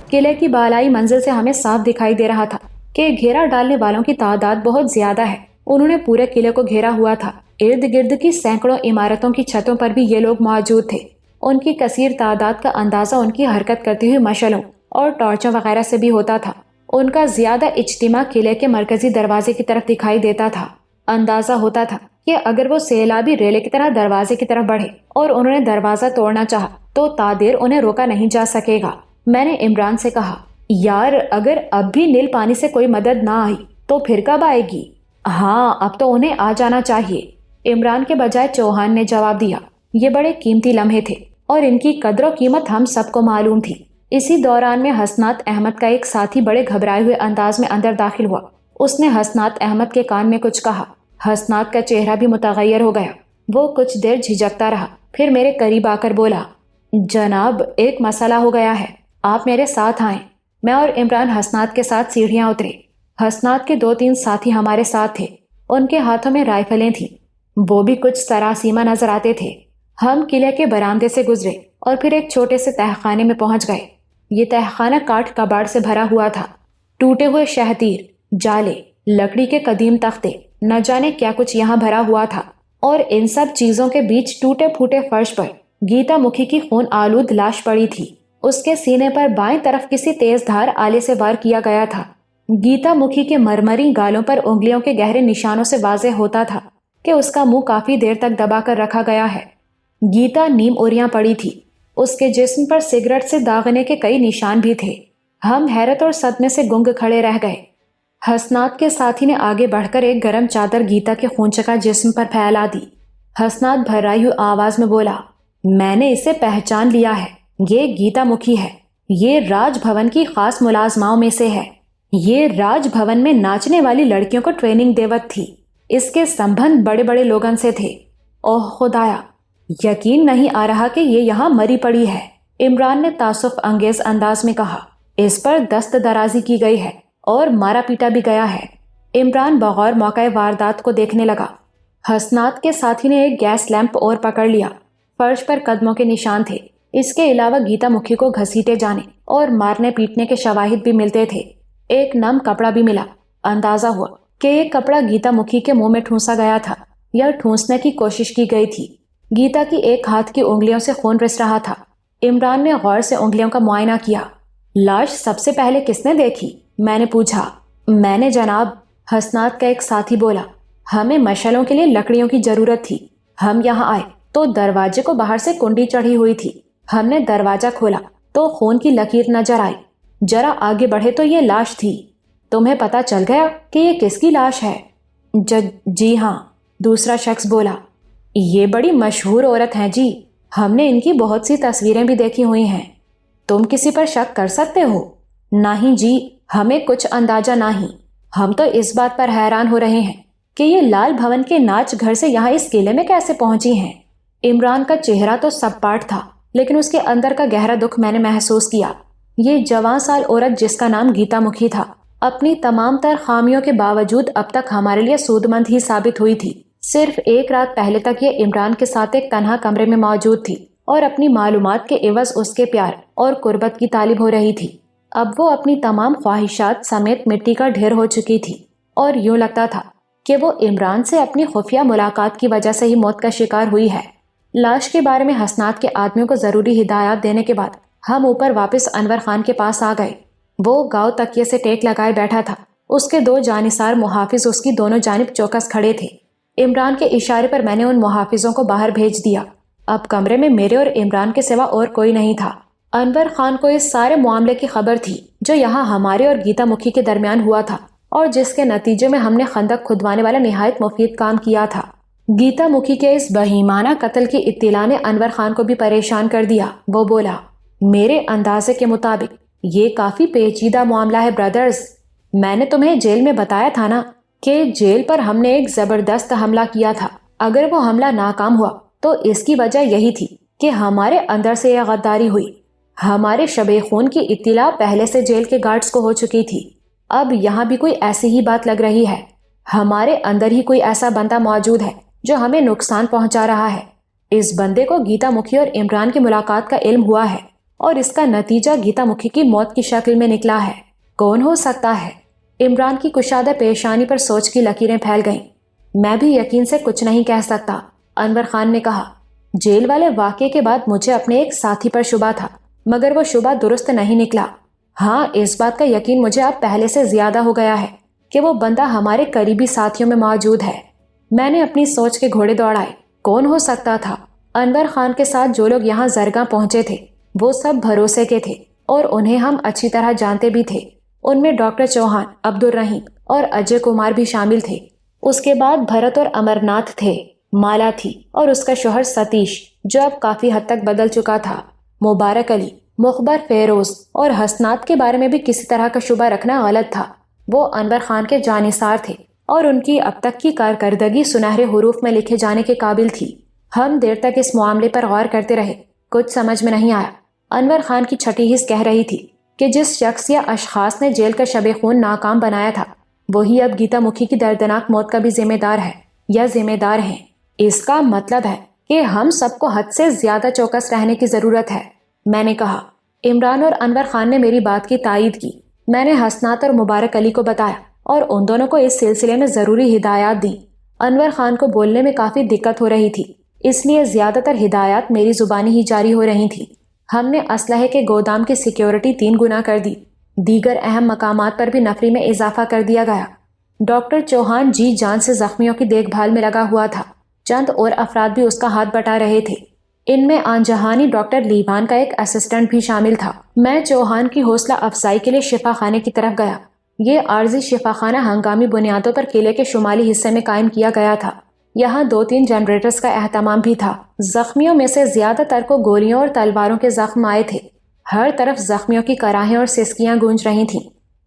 قلعے کی بالائی منزل سے ہمیں صاف دکھائی دے رہا تھا کہ گھیرا ڈالنے والوں کی تعداد بہت زیادہ ہے۔ انہوں نے پورے قلعے کو گھیرا ہوا تھا۔ ارد گرد کی سینکڑوں عمارتوں کی چھتوں پر بھی یہ لوگ موجود تھے۔ ان کی کثیر تعداد کا اندازہ ان کی حرکت کرتی ہوئی مشعلوں اور ٹارچوں وغیرہ سے بھی ہوتا تھا۔ ان کا زیادہ اجتماع قلعے کے مرکزی دروازے کی طرف دکھائی دیتا تھا۔ اندازہ ہوتا تھا کہ اگر وہ سیلابی ریلے کی طرح دروازے کی طرف بڑھے اور انہوں نے دروازہ توڑنا چاہا تو تادیر انہیں روکا نہیں جا سکے گا۔ میں نے عمران سے کہا، یار اگر اب بھی نیل پانی سے کوئی مدد نہ آئی تو پھر کب آئے گی؟ ہاں اب تو انہیں آ جانا چاہیے، عمران کے بجائے چوہان نے جواب دیا۔ یہ بڑے قیمتی لمحے تھے اور ان کی قدر و قیمت ہم سب کو معلوم تھی۔ اسی دوران میں حسنات احمد کا ایک ساتھی بڑے گھبرائے ہوئے انداز میں اندر داخل ہوا۔ اس نے حسنات احمد کے کان میں کچھ کہا۔ حسنات کا چہرہ بھی متغیر ہو گیا۔ وہ کچھ دیر جھجکتا رہا، پھر میرے قریب آ کر بولا، جناب ایک مسئلہ ہو گیا ہے، آپ میرے ساتھ آئیں۔ میں اور عمران حسنات کے ساتھ سیڑھیاں اترے۔ حسنات کے 2-3 ساتھی ہمارے ساتھ تھے۔ ان کے ہاتھوں میں رائفلیں تھیں۔ وہ بھی کچھ سراسیمہ نظر آتے تھے۔ ہم قلعے کے برآمدے سے گزرے اور پھر ایک چھوٹے سے تہخانے میں پہنچ گئے۔ یہ تہخانہ کاٹ کباڑ سے بھرا ہوا تھا۔ ٹوٹے ہوئے شہتیر، جالے، لکڑی کے قدیم تختے، نہ جانے کیا کچھ یہاں بھرا ہوا تھا، اور ان سب چیزوں کے بیچ ٹوٹے پھوٹے فرش پر گیتا مکھی کی خون آلود لاش پڑی تھی۔ اس کے سینے پر بائیں طرف کسی تیز دھار آلے سے وار کیا گیا تھا۔ گیتا مکھی کے مرمری گالوں پر انگلیوں کے گہرے نشانوں سے واضح ہوتا تھا کہ اس کا منہ کافی دیر تک دبا کر رکھا گیا ہے۔ گیتا نیم اوریاں پڑی تھی۔ اس کے جسم پر سگریٹ سے داغنے کے کئی نشان بھی تھے۔ ہم حیرت اور صدمے سے گنگ کھڑے رہ گئے۔ حسنات کے ساتھی نے آگے بڑھ کر ایک گرم چادر گیتا کے خونچکا جسم پر پھیلا دی۔ حسنات بھرائی ہوئی آواز میں بولا، میں نے اسے پہچان لیا ہے، یہ گیتا مکھی ہے۔ یہ راج بھون کی خاص ملازماؤں میں سے ہے۔ یہ راج بھون میں ناچنے والی لڑکیوں کو ٹریننگ دیوت تھی۔ اس کے سمبند بڑے بڑے لوگن سے تھے۔ اوہ خدایا، یقین نہیں آ رہا کہ یہ یہاں مری پڑی ہے، عمران نے تعصب انگیز انداز میں کہا۔ اس پر دست درازی کی گئی ہے اور مارا پیٹا بھی گیا ہے۔ عمران بغور موقع واردات کو دیکھنے لگا۔ حسنات کے ساتھی نے ایک گیس لیمپ اور پکڑ لیا۔ فرش پر قدموں کے نشان تھے۔ اس کے علاوہ گیتا مکھی کو گھسیٹے جانے اور مارنے پیٹنے کے شواہد بھی ملتے تھے۔ ایک نم کپڑا بھی ملا۔ اندازہ ہوا کہ یہ کپڑا گیتا مکھی کے منہ میں ٹھونسا گیا تھا یا ٹھونسنے کی کوشش کی گئی تھی۔ گیتا کی ایک ہاتھ کی انگلیوں سے خون رس رہا تھا۔ عمران نے غور سے انگلیوں کا معائنہ کیا۔ لاش سب سے پہلے کس نے دیکھی؟ میں نے پوچھا۔ میں نے جناب، حسنات کا ایک ساتھی بولا۔ ہمیں مشعلوں کے لیے لکڑیوں کی ضرورت تھی۔ ہم یہاں آئے تو دروازے کو باہر سے کنڈی چڑھی ہوئی تھی۔ ہم نے دروازہ کھولا تو خون کی لکیر نظر آئی۔ ذرا آگے بڑھے تو یہ لاش تھی۔ تمہیں پتا چل گیا کہ یہ کس کی لاش ہے؟ جی ہاں، دوسرا شخص بولا۔ یہ بڑی مشہور عورت ہیں جی، ہم نے ان کی بہت سی تصویریں بھی دیکھی ہوئی ہیں۔ تم کسی پر شک کر سکتے ہو؟ نہیں جی، ہمیں کچھ اندازہ نہیں۔ ہم تو اس بات پر حیران ہو رہے ہیں کہ یہ لال بھون کے ناچ گھر سے یہاں اس قلعے میں کیسے پہنچی ہیں۔ عمران کا چہرہ تو سب پاٹ تھا، لیکن اس کے اندر کا گہرا دکھ میں نے محسوس کیا۔ یہ جوان سال عورت جس کا نام گیتا مکھی تھا، اپنی تمام تر خامیوں کے باوجود اب تک ہمارے لیے سود مند ہی ثابت ہوئی تھی۔ صرف ایک رات پہلے تک یہ عمران کے ساتھ ایک تنہا کمرے میں موجود تھی اور اپنی معلومات کے عوض اس کے پیار اور قربت کی طالب ہو رہی تھی۔ اب وہ اپنی تمام خواہشات سمیت مٹی کا ڈھیر ہو چکی تھی اور یوں لگتا تھا کہ وہ عمران سے اپنی خفیہ ملاقات کی وجہ سے ہی موت کا شکار ہوئی ہے۔ لاش کے بارے میں حسنات کے آدمیوں کو ضروری ہدایات دینے کے بعد ہم اوپر واپس انور خان کے پاس آ گئے۔ وہ گاؤں تکیے سے ٹیک لگائے بیٹھا تھا۔ اس کے 2 جانثار محافظ اس کی دونوں جانب چوکس کھڑے تھے۔ عمران کے اشارے پر میں نے ان محافظوں کو باہر بھیج دیا۔ اب کمرے میں میرے اور عمران کے سوا اور کوئی نہیں تھا۔ انور خان کو اس سارے معاملے کی خبر تھی جو یہاں ہمارے اور گیتا مکھی کے درمیان ہوا تھا اور جس کے نتیجے میں ہم نے خندق کھدوانے والا نہایت مفید کام کیا تھا۔ گیتا مکھی کے اس بہیمانہ قتل کی اطلاع نے انور خان کو بھی پریشان کر دیا۔ وہ بولا، میرے اندازے کے مطابق یہ کافی پیچیدہ معاملہ ہے برادرز۔ میں نے تمہیں جیل میں بتایا تھا نا کہ جیل پر ہم نے ایک زبردست حملہ کیا تھا۔ اگر وہ حملہ ناکام ہوا تو اس کی وجہ یہی تھی کہ ہمارے اندر سے یہ غداری ہوئی۔ ہمارے شب خون کی اطلاع پہلے سے جیل کے گارڈز کو ہو چکی تھی۔ اب یہاں بھی کوئی ایسی ہی بات لگ رہی ہے۔ ہمارے اندر ہی کوئی ایسا بندہ موجود ہے جو ہمیں نقصان پہنچا رہا ہے۔ اس بندے کو گیتا مکھی اور عمران کی ملاقات کا علم ہوا ہے۔ اور اس کا نتیجہ گیتا مکھی کی موت کی شکل میں نکلا ہے۔ کون ہو سکتا ہے؟ عمران کی کشادہ پیشانی پر سوچ کی لکیریں پھیل گئیں۔ میں بھی یقین سے کچھ نہیں کہہ سکتا، انور خان نے کہا۔ جیل والے واقعے کے بعد مجھے اپنے ایک ساتھی پر شبہ تھا، مگر وہ شبہ درست نہیں نکلا۔ ہاں، اس بات کا یقین مجھے اب پہلے سے زیادہ ہو گیا ہے کہ وہ بندہ ہمارے قریبی ساتھیوں میں موجود ہے۔ میں نے اپنی سوچ کے گھوڑے دوڑائے۔ کون ہو سکتا تھا؟ انور خان کے ساتھ جو لوگ یہاں زرگاں پہنچے تھے وہ سب بھروسے کے تھے اور انہیں ہم اچھی طرح جانتے بھی تھے۔ ان میں ڈاکٹر چوہان، عبدالرحیم اور اجے کمار بھی شامل تھے۔ اس کے بعد بھرت اور امرناتھ تھے، مالا تھی اور اس کا شوہر ستیش جو اب کافی حد تک بدل چکا تھا، مبارک علی، مخبر، فیروز اور حسنات کے بارے میں بھی کسی طرح کا شبہ رکھنا غلط تھا۔ وہ انور خان کے جانثار تھے اور ان کی اب تک کی کارکردگی سنہرے حروف میں لکھے جانے کے قابل تھی۔ ہم دیر تک اس معاملے پر غور کرتے رہے، کچھ سمجھ میں نہیں آیا۔ انور خان کی چھٹی حص کہہ رہی تھی کہ جس شخص یا اشخاص نے جیل کا شب خون ناکام بنایا تھا وہی اب گیتا مکھی کی دردناک موت کا بھی ذمہ دار ہے یا ذمہ دار ہیں۔ اس کا مطلب ہے کہ ہم سب کو حد سے زیادہ چوکس رہنے کی ضرورت ہے، میں نے کہا۔ عمران اور انور خان نے میری بات کی تائید کی۔ میں نے حسنات اور مبارک علی کو بتایا اور ان دونوں کو اس سلسلے میں ضروری ہدایات دیں۔ انور خان کو بولنے میں کافی دقت ہو رہی تھی، اس لیے زیادہ تر ہدایات میری زبانی ہی جاری ہو رہی تھیں۔ ہم نے اسلحے کے گودام کی سیکیورٹی 3 گنا کر دی، دیگر اہم مقامات پر بھی نفری میں اضافہ کر دیا گیا۔ ڈاکٹر چوہان جی جان سے زخمیوں کی دیکھ بھال میں لگا ہوا تھا، چند اور افراد بھی اس کا ہاتھ بٹا رہے تھے۔ ان میں آن جہانی ڈاکٹر لیوان کا ایک اسسٹنٹ بھی شامل تھا۔ میں چوہان کی حوصلہ افزائی کے لیے شفا خانے کی طرف گیا۔ یہ عارضی شفا خانہ ہنگامی بنیادوں پر قلعے کے شمالی حصے میں قائم کیا گیا تھا۔ یہاں 2-3 جنریٹرز کا اہتمام بھی تھا۔ زخمیوں میں سے زیادہ تر کو گولیوں اور تلواروں کے زخم آئے تھے۔ ہر طرف زخمیوں کی کراہیں اور سسکیاں گونج رہی تھیں۔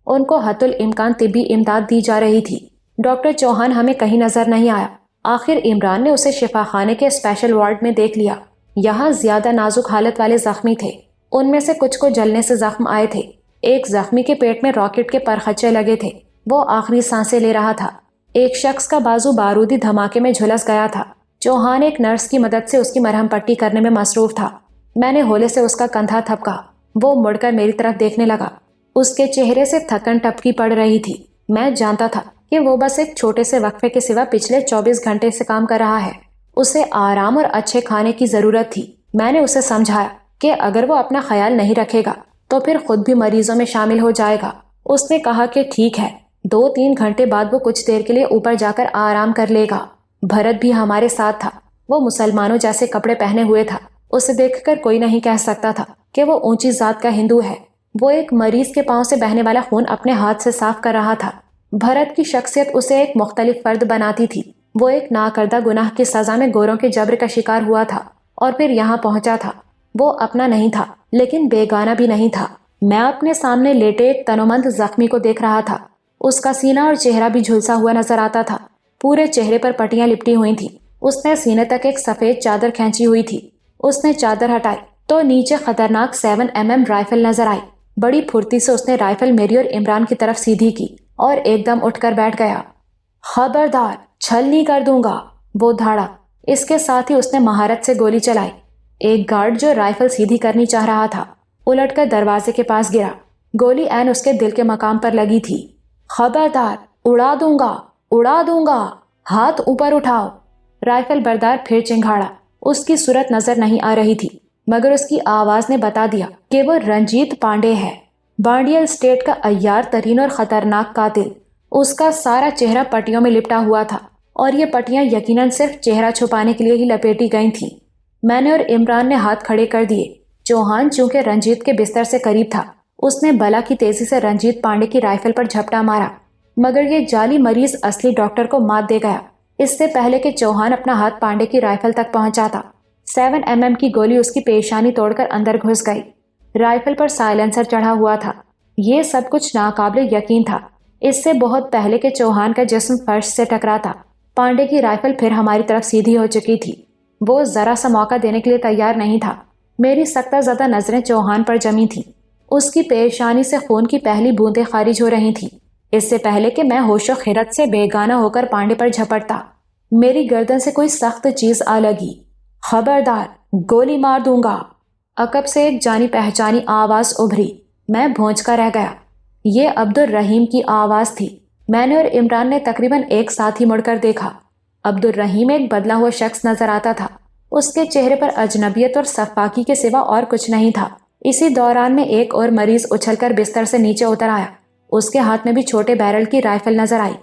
ان کو حتی الامکان طبی امداد دی جا رہی تھی۔ ڈاکٹر چوہان ہمیں کہیں نظر نہیں آیا۔ آخر عمران نے اسے شفا خانے کے اسپیشل وارڈ میں دیکھ لیا۔ یہاں زیادہ نازک حالت والے زخمی تھے، ان میں سے کچھ کو جلنے سے زخم آئے تھے۔ ایک زخمی کے پیٹ میں راکٹ کے پرخچے لگے تھے، وہ آخری سانسیں لے رہا تھا۔ ایک شخص کا بازو بارودی دھماکے میں جھلس گیا تھا۔ چوہان ایک نرس کی مدد سے اس کی مرہم پٹی کرنے میں مصروف تھا۔ میں نے ہولے سے اس کا کندھا تھپکا۔ وہ مڑ کر میری طرف دیکھنے لگا۔ اس کے چہرے سے تھکن ٹپکی پڑ رہی تھی۔ میں جانتا تھا کہ وہ بس ایک چھوٹے سے وقفے کے سوا پچھلے 24 گھنٹے سے کام کر رہا ہے۔ اسے آرام اور اچھے کھانے کی ضرورت تھی۔ میں نے اسے سمجھایا کہ اگر وہ اپنا خیال نہیں رکھے گا تو پھر خود بھی مریضوں میں شامل ہو جائے گا۔ اس نے کہا کہ ٹھیک ہے، 2-3 گھنٹے بعد وہ کچھ دیر کے لیے اوپر جا کر آرام کر لے گا۔ بھرت بھی ہمارے ساتھ تھا۔ وہ مسلمانوں جیسے کپڑے پہنے ہوئے تھا۔ اسے دیکھ کر کوئی نہیں کہہ سکتا تھا کہ وہ اونچی ذات کا ہندو ہے۔ وہ ایک مریض کے پاؤں سے بہنے والا خون اپنے ہاتھ سے صاف کر رہا تھا۔ بھرت کی شخصیت اسے ایک مختلف فرد بناتی تھی۔ وہ ایک ناکردہ گناہ کی سزا میں گوروں کے جبر کا شکار ہوا تھا اور پھر یہاں پہنچا تھا۔ وہ اپنا نہیں تھا لیکن بیگانہ بھی نہیں تھا۔ میں اپنے سامنے لیٹے ایک تنومند زخمی کو دیکھ رہا تھا۔ اس کا سینہ اور چہرہ بھی جھلسا ہوا نظر آتا تھا۔ پورے چہرے پر پٹیاں لپٹی ہوئی تھیں۔ اس نے سینے تک ایک سفید چادر کھینچی ہوئی تھی۔ اس نے چادر ہٹائی تو نیچے خطرناک 7mm رائفل نظر آئی۔ بڑی پھرتی سے اس نے رائفل میری اور عمران کی طرف سیدھی کی اور ایک دم اٹھ کر بیٹھ گیا۔ خبردار، چھلنی کر دوں گا، وہ دھاڑا۔ اس کے ساتھ ہی اس نے مہارت سے گولی چلائی۔ ایک گارڈ جو رائفل سیدھی کرنی چاہ رہا تھا الٹ کر دروازے کے پاس گرا۔ گولی عین اس کے دل کے مقام پر لگی تھی۔ خبردار، اڑا دوں گا، اڑا دوں گا، ہاتھ اوپر اٹھاؤ۔ رائفل بردار پھر چنگھاڑا۔ اس کی صورت نظر نہیں آ رہی تھی مگر اس کی آواز نے بتا دیا کہ وہ رنجیت پانڈے ہے، بانڈیل اسٹیٹ کا عیار ترین اور خطرناک قاتل۔ اس کا سارا چہرہ پٹیوں میں لپٹا ہوا تھا اور یہ پٹیاں یقیناً صرف چہرہ چھپانے کے لیے ہی لپیٹی گئی تھیں۔ میں نے اور عمران نے ہاتھ کھڑے کر دیے۔ چوہان چونکہ رنجیت کے بستر سے قریب تھا، اس نے بلا کی تیزی سے رنجیت پانڈے کی رائفل پر جھپٹا مارا، مگر یہ جعلی مریض اصلی ڈاکٹر کو مات دے گیا اس سے پہلے کہ چوہان اپنا ہاتھ پانڈے کی رائفل تک پہنچا تھا۔ 7mm کی گولی اس کی پیشانی توڑ کر اندر گھس گئی۔ رائفل پر سائلنسر چڑھا ہوا تھا۔ یہ سب کچھ ناقابل یقین تھا۔ اس سے بہت پہلے کہ چوہان کا جسم فرش سے ٹکراتا، پانڈے کی رائفل پھر ہماری طرف سیدھی ہو چکی تھی۔ وہ ذرا سا موقع دینے کے لیے تیار نہیں تھا۔ میری سختہ زدہ نظریں چوہان پر جمی تھیں۔ اس کی پیشانی سے خون کی پہلی بوندیں خارج ہو رہی تھیں۔ اس سے پہلے کہ میں ہوش و خیرت سے بیگانہ ہو کر پانڈے پر جھپٹتا، میری گردن سے کوئی سخت چیز آ لگی۔ خبردار، گولی مار دوں گا۔ عقب سے ایک جانی پہچانی آواز ابھری۔ میں بھونج کر رہ گیا۔ یہ عبدالرحیم کی آواز تھی۔ میں نے اور عمران نے تقریباً ایک ساتھ ہی مڑ کر دیکھا۔ عبدالرحیم ایک بدلا ہوا شخص نظر آتا تھا۔ اس کے چہرے پر اجنبیت اور سفاکی کے سوا اور کچھ نہیں تھا۔ اسی دوران میں ایک اور مریض اچھل کر بستر سے نیچے اتر آیا۔ اس کے ہاتھ میں بھی چھوٹے بیرل کی رائفل نظر آئی۔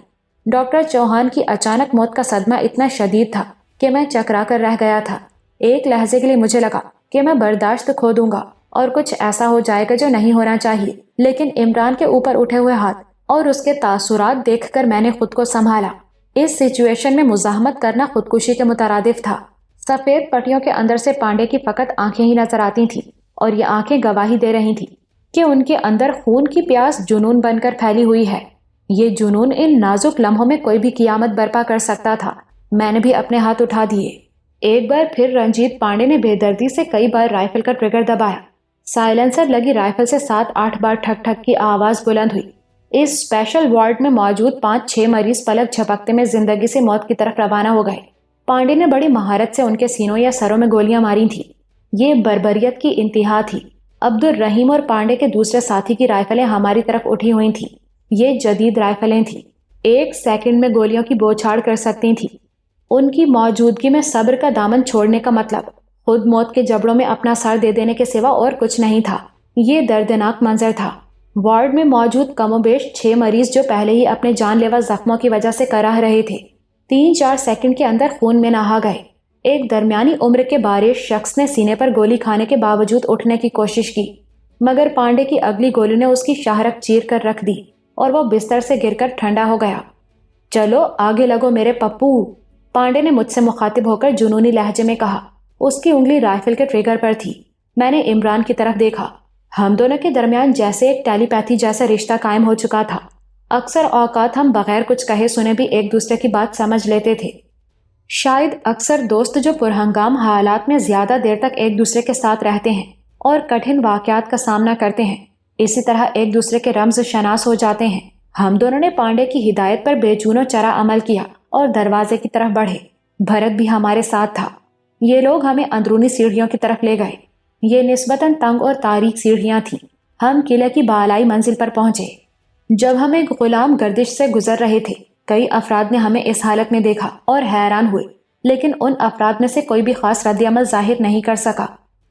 ڈاکٹر چوہان کی اچانک موت کا صدمہ اتنا شدید تھا کہ میں چکرا کر رہ گیا تھا۔ ایک لحظے کے لیے مجھے لگا کہ میں برداشت کھو دوں گا اور کچھ ایسا ہو جائے گا جو نہیں ہونا چاہیے، لیکن عمران کے اوپر اٹھے ہوئے ہاتھ اور اس کے تاثرات دیکھ کر میں نے خود کو سنبھالا۔ اس سچویشن میں مزاحمت کرنا خودکشی کے مترادف تھا۔ سفید پٹیوں کے اندر سے پانڈے کی فقط آنکھیں ہی نظر آتی تھیں، اور یہ آنکھیں گواہی دے رہی تھیں کہ ان کے اندر خون کی پیاس جنون بن کر پھیلی ہوئی ہے۔ یہ جنون ان نازک لمحوں میں کوئی بھی قیامت برپا کر سکتا تھا۔ میں نے بھی اپنے ہاتھ اٹھا دیے۔ ایک بار پھر رنجیت پانڈے نے بے دردی سے کئی بار رائفل کا ٹریگر دبایا۔ سائلنسر لگی رائفل سے 7-8 بار ٹھک ٹھک کی آواز بلند ہوئی۔ اس اسپیشل وارڈ میں موجود 5-6 مریض پلک جھپکتے میں زندگی سے موت کی طرف روانہ ہو گئے۔ پانڈے نے بڑی مہارت سے ان کے سینوں یا سروں میں گولیاں ماری تھیں۔ یہ بربریت کی انتہا تھی۔ عبدالرحیم اور پانڈے کے دوسرے ساتھی کی رائفلیں ہماری طرف اٹھی ہوئی تھیں۔ یہ جدید رائفلیں تھیں، 1 سیکنڈ میں گولیوں کی بوچھاڑ کر سکتی تھیں۔ ان کی موجودگی میں صبر کا دامن چھوڑنے کا مطلب خود موت کے جبڑوں میں اپنا سر دے دینے کے سوا اور کچھ نہیں تھا۔ یہ دردناک منظر تھا۔ وارڈ میں موجود کم و بیش 6 مریض جو پہلے ہی اپنے جان لیوا زخموں کی وجہ سے کراہ رہے تھے، 3-4 سیکنڈ کے اندر خون میں نہا گئے۔ ایک درمیانی عمر کے باریش شخص نے سینے پر گولی کھانے کے باوجود اٹھنے کی کوشش کی، مگر پانڈے کی اگلی گولی نے اس کی شاہرگ چیر کر رکھ دی اور وہ بستر سے گر کر ٹھنڈا ہو گیا۔ چلو آگے لگو میرے پپو، پانڈے نے مجھ سے مخاطب ہو کر جنونی لہجے میں کہا۔ اس کی انگلی رائفل کے ٹریگر پر تھی۔ میں نے عمران کی طرف دیکھا۔ ہم دونوں کے درمیان جیسے ایک ٹیلی پیتھی جیسا رشتہ قائم ہو چکا تھا۔ اکثر اوقات ہم بغیر کچھ کہے سنے بھی ایک دوسرے کی بات سمجھ لیتے تھے۔ شاید اکثر دوست جو پرہنگام حالات میں زیادہ دیر تک ایک دوسرے کے ساتھ رہتے ہیں اور کٹھن واقعات کا سامنا کرتے ہیں، اسی طرح ایک دوسرے کے رمز شناس ہو جاتے ہیں۔ ہم دونوں نے پانڈے کی ہدایت پر بے چون و چرا عمل کیا اور دروازے کی طرف بڑھے۔ بھرت بھی ہمارے ساتھ تھا۔ یہ لوگ ہمیں اندرونی سیڑھیوں کی طرف لے گئے۔ یہ نسبتاً تنگ اور تاریک سیڑھیاں تھیں۔ ہم قلعے کی بالائی منزل پر پہنچے۔ جب ہم ایک غلام گردش سے گزر رہے تھے، کئی افراد نے ہمیں اس حالت میں دیکھا اور حیران ہوئے، لیکن ان افراد میں سے کوئی بھی خاص رد عمل ظاہر نہیں کر سکا۔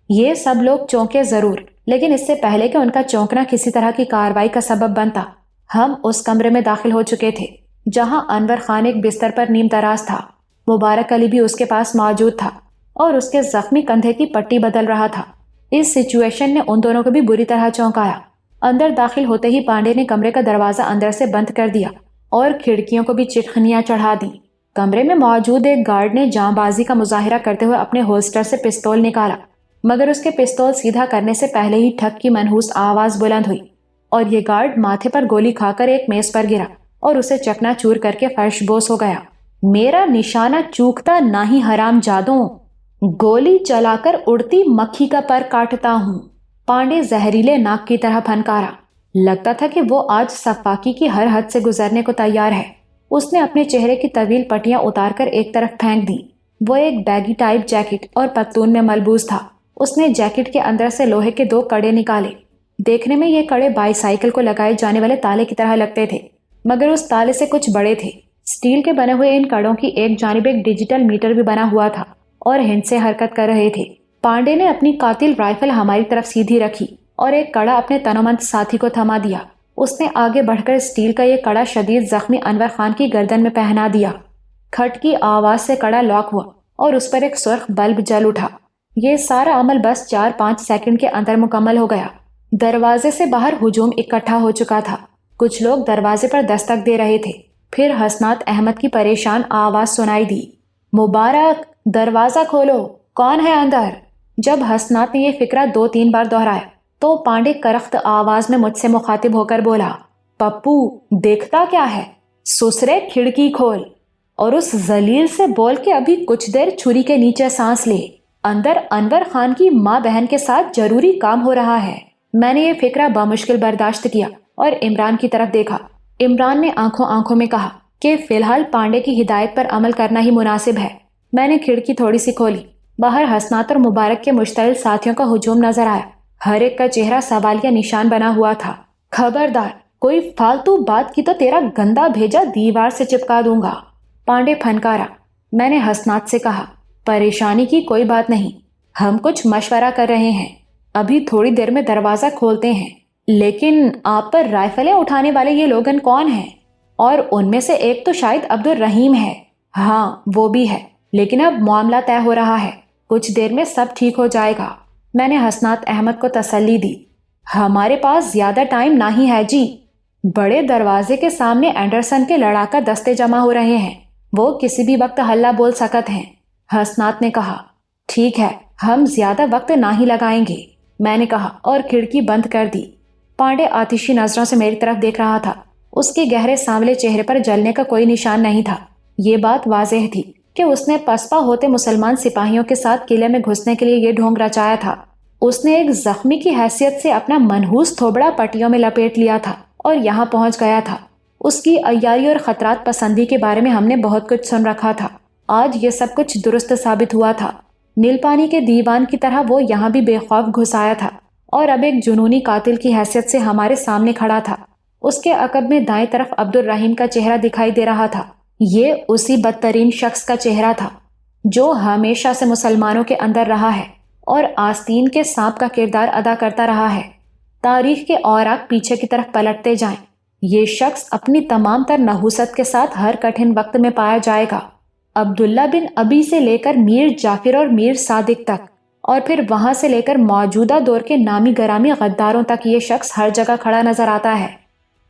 یہ سب لوگ چونکے ضرور، لیکن اس سے پہلے کہ ان کا چونکنا کسی طرح کی کارروائی کا سبب بنتا، ہم اس کمرے میں داخل ہو چکے تھے جہاں انور خان ایک بستر پر نیم دراز تھا۔ مبارک علی بھی اس کے پاس موجود تھا اور اس کے زخمی کندھے کی پٹی بدل رہا تھا۔ اس سچویشن نے ان دونوں کو بھی بری طرح چونکایا۔ اندر داخل ہوتے ہی پانڈے نے کمرے کا دروازہ اندر سے بند کر دیا اور کھڑکیوں کو بھی چٹخنیاں چڑھا دی۔ کمرے میں موجود ایک گارڈ نے جاں بازی کا مظاہرہ کرتے ہوئے اپنے ہولسٹر سے پستول نکالا، مگر اس کے پستول سیدھا کرنے سے پہلے ہی ٹھک کی منحوس آواز بلند ہوئی اور یہ گارڈ ماتھے پر گولی کھا کر ایک میز پر گرا اور اسے چکنا چور کر کے فرش بوس ہو گیا۔ میرا نشانہ چوکتا نہ ہی حرام جادوں، گولی چلا کر اڑتی مکھی کا پر کاٹتا ہوں، پانڈے زہریلے ناک کی طرح پھنکارا۔ لگتا تھا کہ وہ آج سفاکی کی ہر حد سے گزرنے کو تیار ہے۔ اس نے اپنے چہرے کی طویل پٹیاں اتار کر ایک طرف پھینک دی۔ وہ ایک بیگی ٹائپ جیکٹ اور پتلون میں ملبوس تھا۔ اس نے جیکٹ کے اندر سے لوہے کے 2 کڑے نکالے۔ دیکھنے میں یہ کڑے بائی سائیکل کو لگائے جانے والے تالے کی طرح لگتے تھے، مگر اس تالے سے کچھ بڑے تھے۔ اسٹیل کے بنے ہوئے ان کڑوں کی ایک جانب ایک ڈیجیٹل میٹر بھی بنا ہوا تھا اور ہند سے حرکت کر رہے تھے۔ پانڈے نے اپنی قاتل رائفل ہماری طرف سیدھی رکھی اور ایک کڑا اپنے تنومند ساتھی کو تھما دیا۔ اس نے آگے بڑھ کر اسٹیل کا یہ کڑا شدید زخمی انور خان کی گردن میں پہنا دیا۔ کھٹ کی آواز سے کڑا لاک ہوا اور اس پر ایک سرخ بلب جل اٹھا۔ یہ سارا عمل بس 4-5 سیکنڈ کے اندر مکمل ہو گیا۔ دروازے سے باہر ہجوم اکٹھا ہو چکا تھا۔ کچھ لوگ دروازے پر دستک دے رہے تھے۔ پھر حسنات احمد کی پریشان آواز سنائی دی، مبارک دروازہ کھولو، کون ہے اندر؟ جب حسنات نے یہ فکرہ 2-3 بار دہرایا تو پانڈے کرخت آواز میں مجھ سے مخاطب ہو کر بولا، پپو دیکھتا کیا ہے، سسرے کھڑکی کھول اور اس ذلیل سے بول کے ابھی کچھ دیر چھری کے نیچے سانس لے، اندر انور خان کی ماں بہن کے ساتھ ضروری کام ہو رہا ہے۔ میں نے یہ فکرہ بامشکل برداشت کیا اور عمران کی طرف دیکھا۔ عمران نے آنکھوں میں کہا کہ فی الحال پانڈے کی ہدایت پر عمل کرنا ہی مناسب ہے۔ میں نے کھڑکی تھوڑی سی کھولی، باہر حسنات اور مبارک کے مشتعل ساتھیوں کا ہجوم نظر آیا۔ ہر ایک کا چہرہ سوالیہ نشان بنا ہوا تھا۔ خبردار، کوئی فالتو بات کی تو تیرا گندا بھیجا دیوار سے چپکا دوں گا، پانڈے پھنکارا۔ میں نے حسنات سے کہا، پریشانی کی کوئی بات نہیں، ہم کچھ مشورہ کر رہے ہیں، ابھی تھوڑی دیر میں دروازہ کھولتے ہیں، لیکن آپ پر رائفلیں اٹھانے والے یہ لوگن کون ہیں؟ اور ان میں سے ایک تو شاید عبد الرحیم ہے۔ ہاں وہ بھی ہے، لیکن اب معاملہ طے ہو رہا ہے، کچھ دیر میں سب ٹھیک ہو جائے گا۔ میں نے حسنات احمد کو تسلی دی۔ ہمارے پاس زیادہ ٹائم نہیں ہے جی۔ بڑے دروازے کے سامنے اینڈرسن کے لڑاکا دستے جمع ہو رہے ہیں، وہ کسی بھی وقت ہلہ بول سکت ہیں۔ حسنات نے کہا، ٹھیک ہے، ہم زیادہ وقت نہ ہی لگائیں گے، میں نے کہا اور کھڑکی بند کر دی۔ پانڈے آتشی نظروں سے میری طرف دیکھ رہا تھا، اس کے گہرے سانولے چہرے پر جلنے کا کوئی نشان نہیں تھا۔ یہ بات واضح تھی کہ اس نے پسپا ہوتے مسلمان سپاہیوں کے ساتھ قلعے میں گھسنے کے لیے یہ ڈھونگ رچایا تھا۔ اس نے ایک زخمی کی حیثیت سے اپنا منحوس تھوبڑا پٹیوں میں لپیٹ لیا تھا اور یہاں پہنچ گیا تھا۔ اس کی عیاری اور خطرات پسندی کے بارے میں ہم نے بہت کچھ سن رکھا تھا، آج یہ سب کچھ درست ثابت ہوا تھا۔ نیل پانی کے دیوان کی طرح وہ یہاں بھی بے خوف گھس آیا تھا اور اب ایک جنونی قاتل کی حیثیت سے ہمارے سامنے کھڑا تھا۔ اس کے عقب میں دائیں طرف عبد الرحیم کا چہرہ دکھائی دے رہا تھا۔ یہ اسی بدترین شخص کا چہرہ تھا جو ہمیشہ سے مسلمانوں کے اندر رہا ہے اور آستین کے سانپ کا کردار ادا کرتا رہا ہے۔ تاریخ کے اوراق پیچھے کی طرف پلٹتے جائیں، یہ شخص اپنی تمام تر نحوست کے ساتھ ہر کٹھن وقت میں پایا جائے گا۔ عبداللہ بن ابی سے لے کر میر جعفر اور میر صادق تک، اور پھر وہاں سے لے کر موجودہ دور کے نامی گرامی غداروں تک یہ شخص ہر جگہ کھڑا نظر آتا ہے۔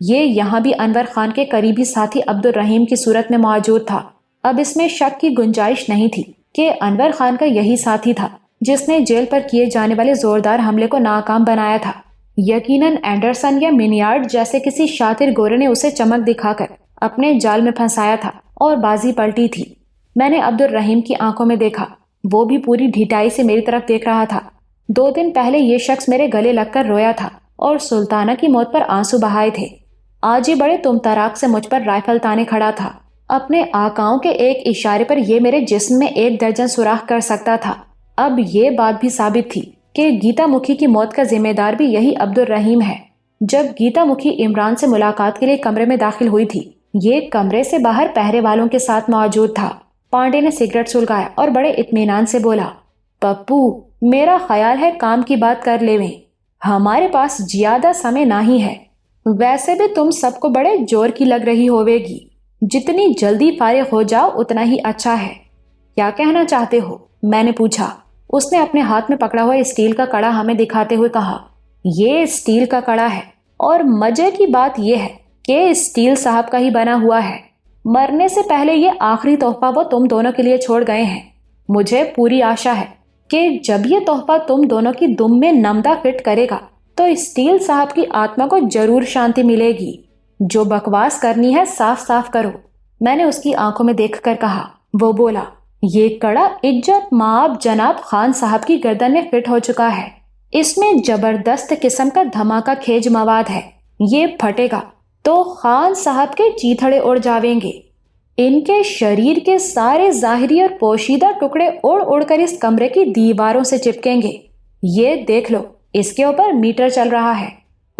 یہ یہاں بھی انور خان کے قریبی ساتھی عبد الرحیم کی صورت میں موجود تھا۔ اب اس میں شک کی گنجائش نہیں تھی کہ انور خان کا یہی ساتھی تھا جس نے جیل پر کیے جانے والے زوردار حملے کو ناکام بنایا تھا۔ یقیناً اینڈرسن یا مینیارڈ جیسے کسی شاطر گورے نے اسے چمک دکھا کر اپنے جال میں پھنسایا تھا اور بازی پلٹی تھی۔ میں نے عبد الرحیم کی آنکھوں میں دیکھا، وہ بھی پوری ڈھٹائی سے میری طرف دیکھ رہا تھا۔ 2 دن پہلے یہ شخص میرے گلے لگ کر رویا تھا اور سلطانہ کی موت پر آنسو بہائے تھے۔ آج یہ بڑے تمطراق سے مجھ پر رائفل تانے کھڑا تھا۔ اپنے آقاؤں کے ایک اشارے پر یہ میرے جسم میں 1 درجن سوراخ کر سکتا تھا۔ اب یہ بات بھی ثابت تھی کہ گیتا مکھی کی موت کا ذمہ دار بھی یہی عبد الرحیم ہے۔ جب گیتا مکھی عمران سے ملاقات کے لیے کمرے میں داخل ہوئی تھی، یہ کمرے سے باہر پہرے والوں کے ساتھ موجود تھا۔ پانڈے نے سگریٹ سلگایا اور بڑے اطمینان سے بولا، پپو، میرا خیال ہے کام کی بات کر لیویں، ہمارے پاس زیادہ سمے نہیں ہے۔ ویسے بھی تم سب کو بڑے زور کی لگ رہی ہوے گی، جتنی جلدی فارغ ہو جاؤ اتنا ہی اچھا ہے۔ کیا کہنا چاہتے ہو؟ میں نے پوچھا۔ اس نے اپنے ہاتھ میں پکڑا ہوا اسٹیل کا کڑا ہمیں دکھاتے ہوئے کہا، یہ اسٹیل کا کڑا ہے، اور مزے کی بات یہ ہے کہ اسٹیل صاحب کا ہی بنا ہوا ہے۔ مرنے سے پہلے یہ آخری تحفہ وہ تم دونوں کے لیے چھوڑ گئے ہیں۔ مجھے پوری آشا ہے کہ جب یہ تحفہ تم دونوں کی دم میں نمدہ فٹ کرے گا تو اسٹیل صاحب کی آتما کو ضرور شانتی ملے گی۔ جو بکواس کرنی ہے صاف صاف کرو، میں نے اس کی آنکھوں میں دیکھ کر کہا۔ وہ بولا، یہ کڑا عزت مآب جناب خان صاحب کی گردن میں فٹ ہو چکا ہے، اس میں زبردست قسم کا دھماکہ خیز مواد ہے، یہ پھٹے گا تو خان صاحب کے چیتھڑے اڑ جاویں گے، ان کے شریر کے سارے ظاہری اور پوشیدہ ٹکڑے اڑ اڑ کر اس کمرے کی دیواروں سے چپکیں گے۔ یہ دیکھ لو، اس کے اوپر میٹر چل رہا ہے،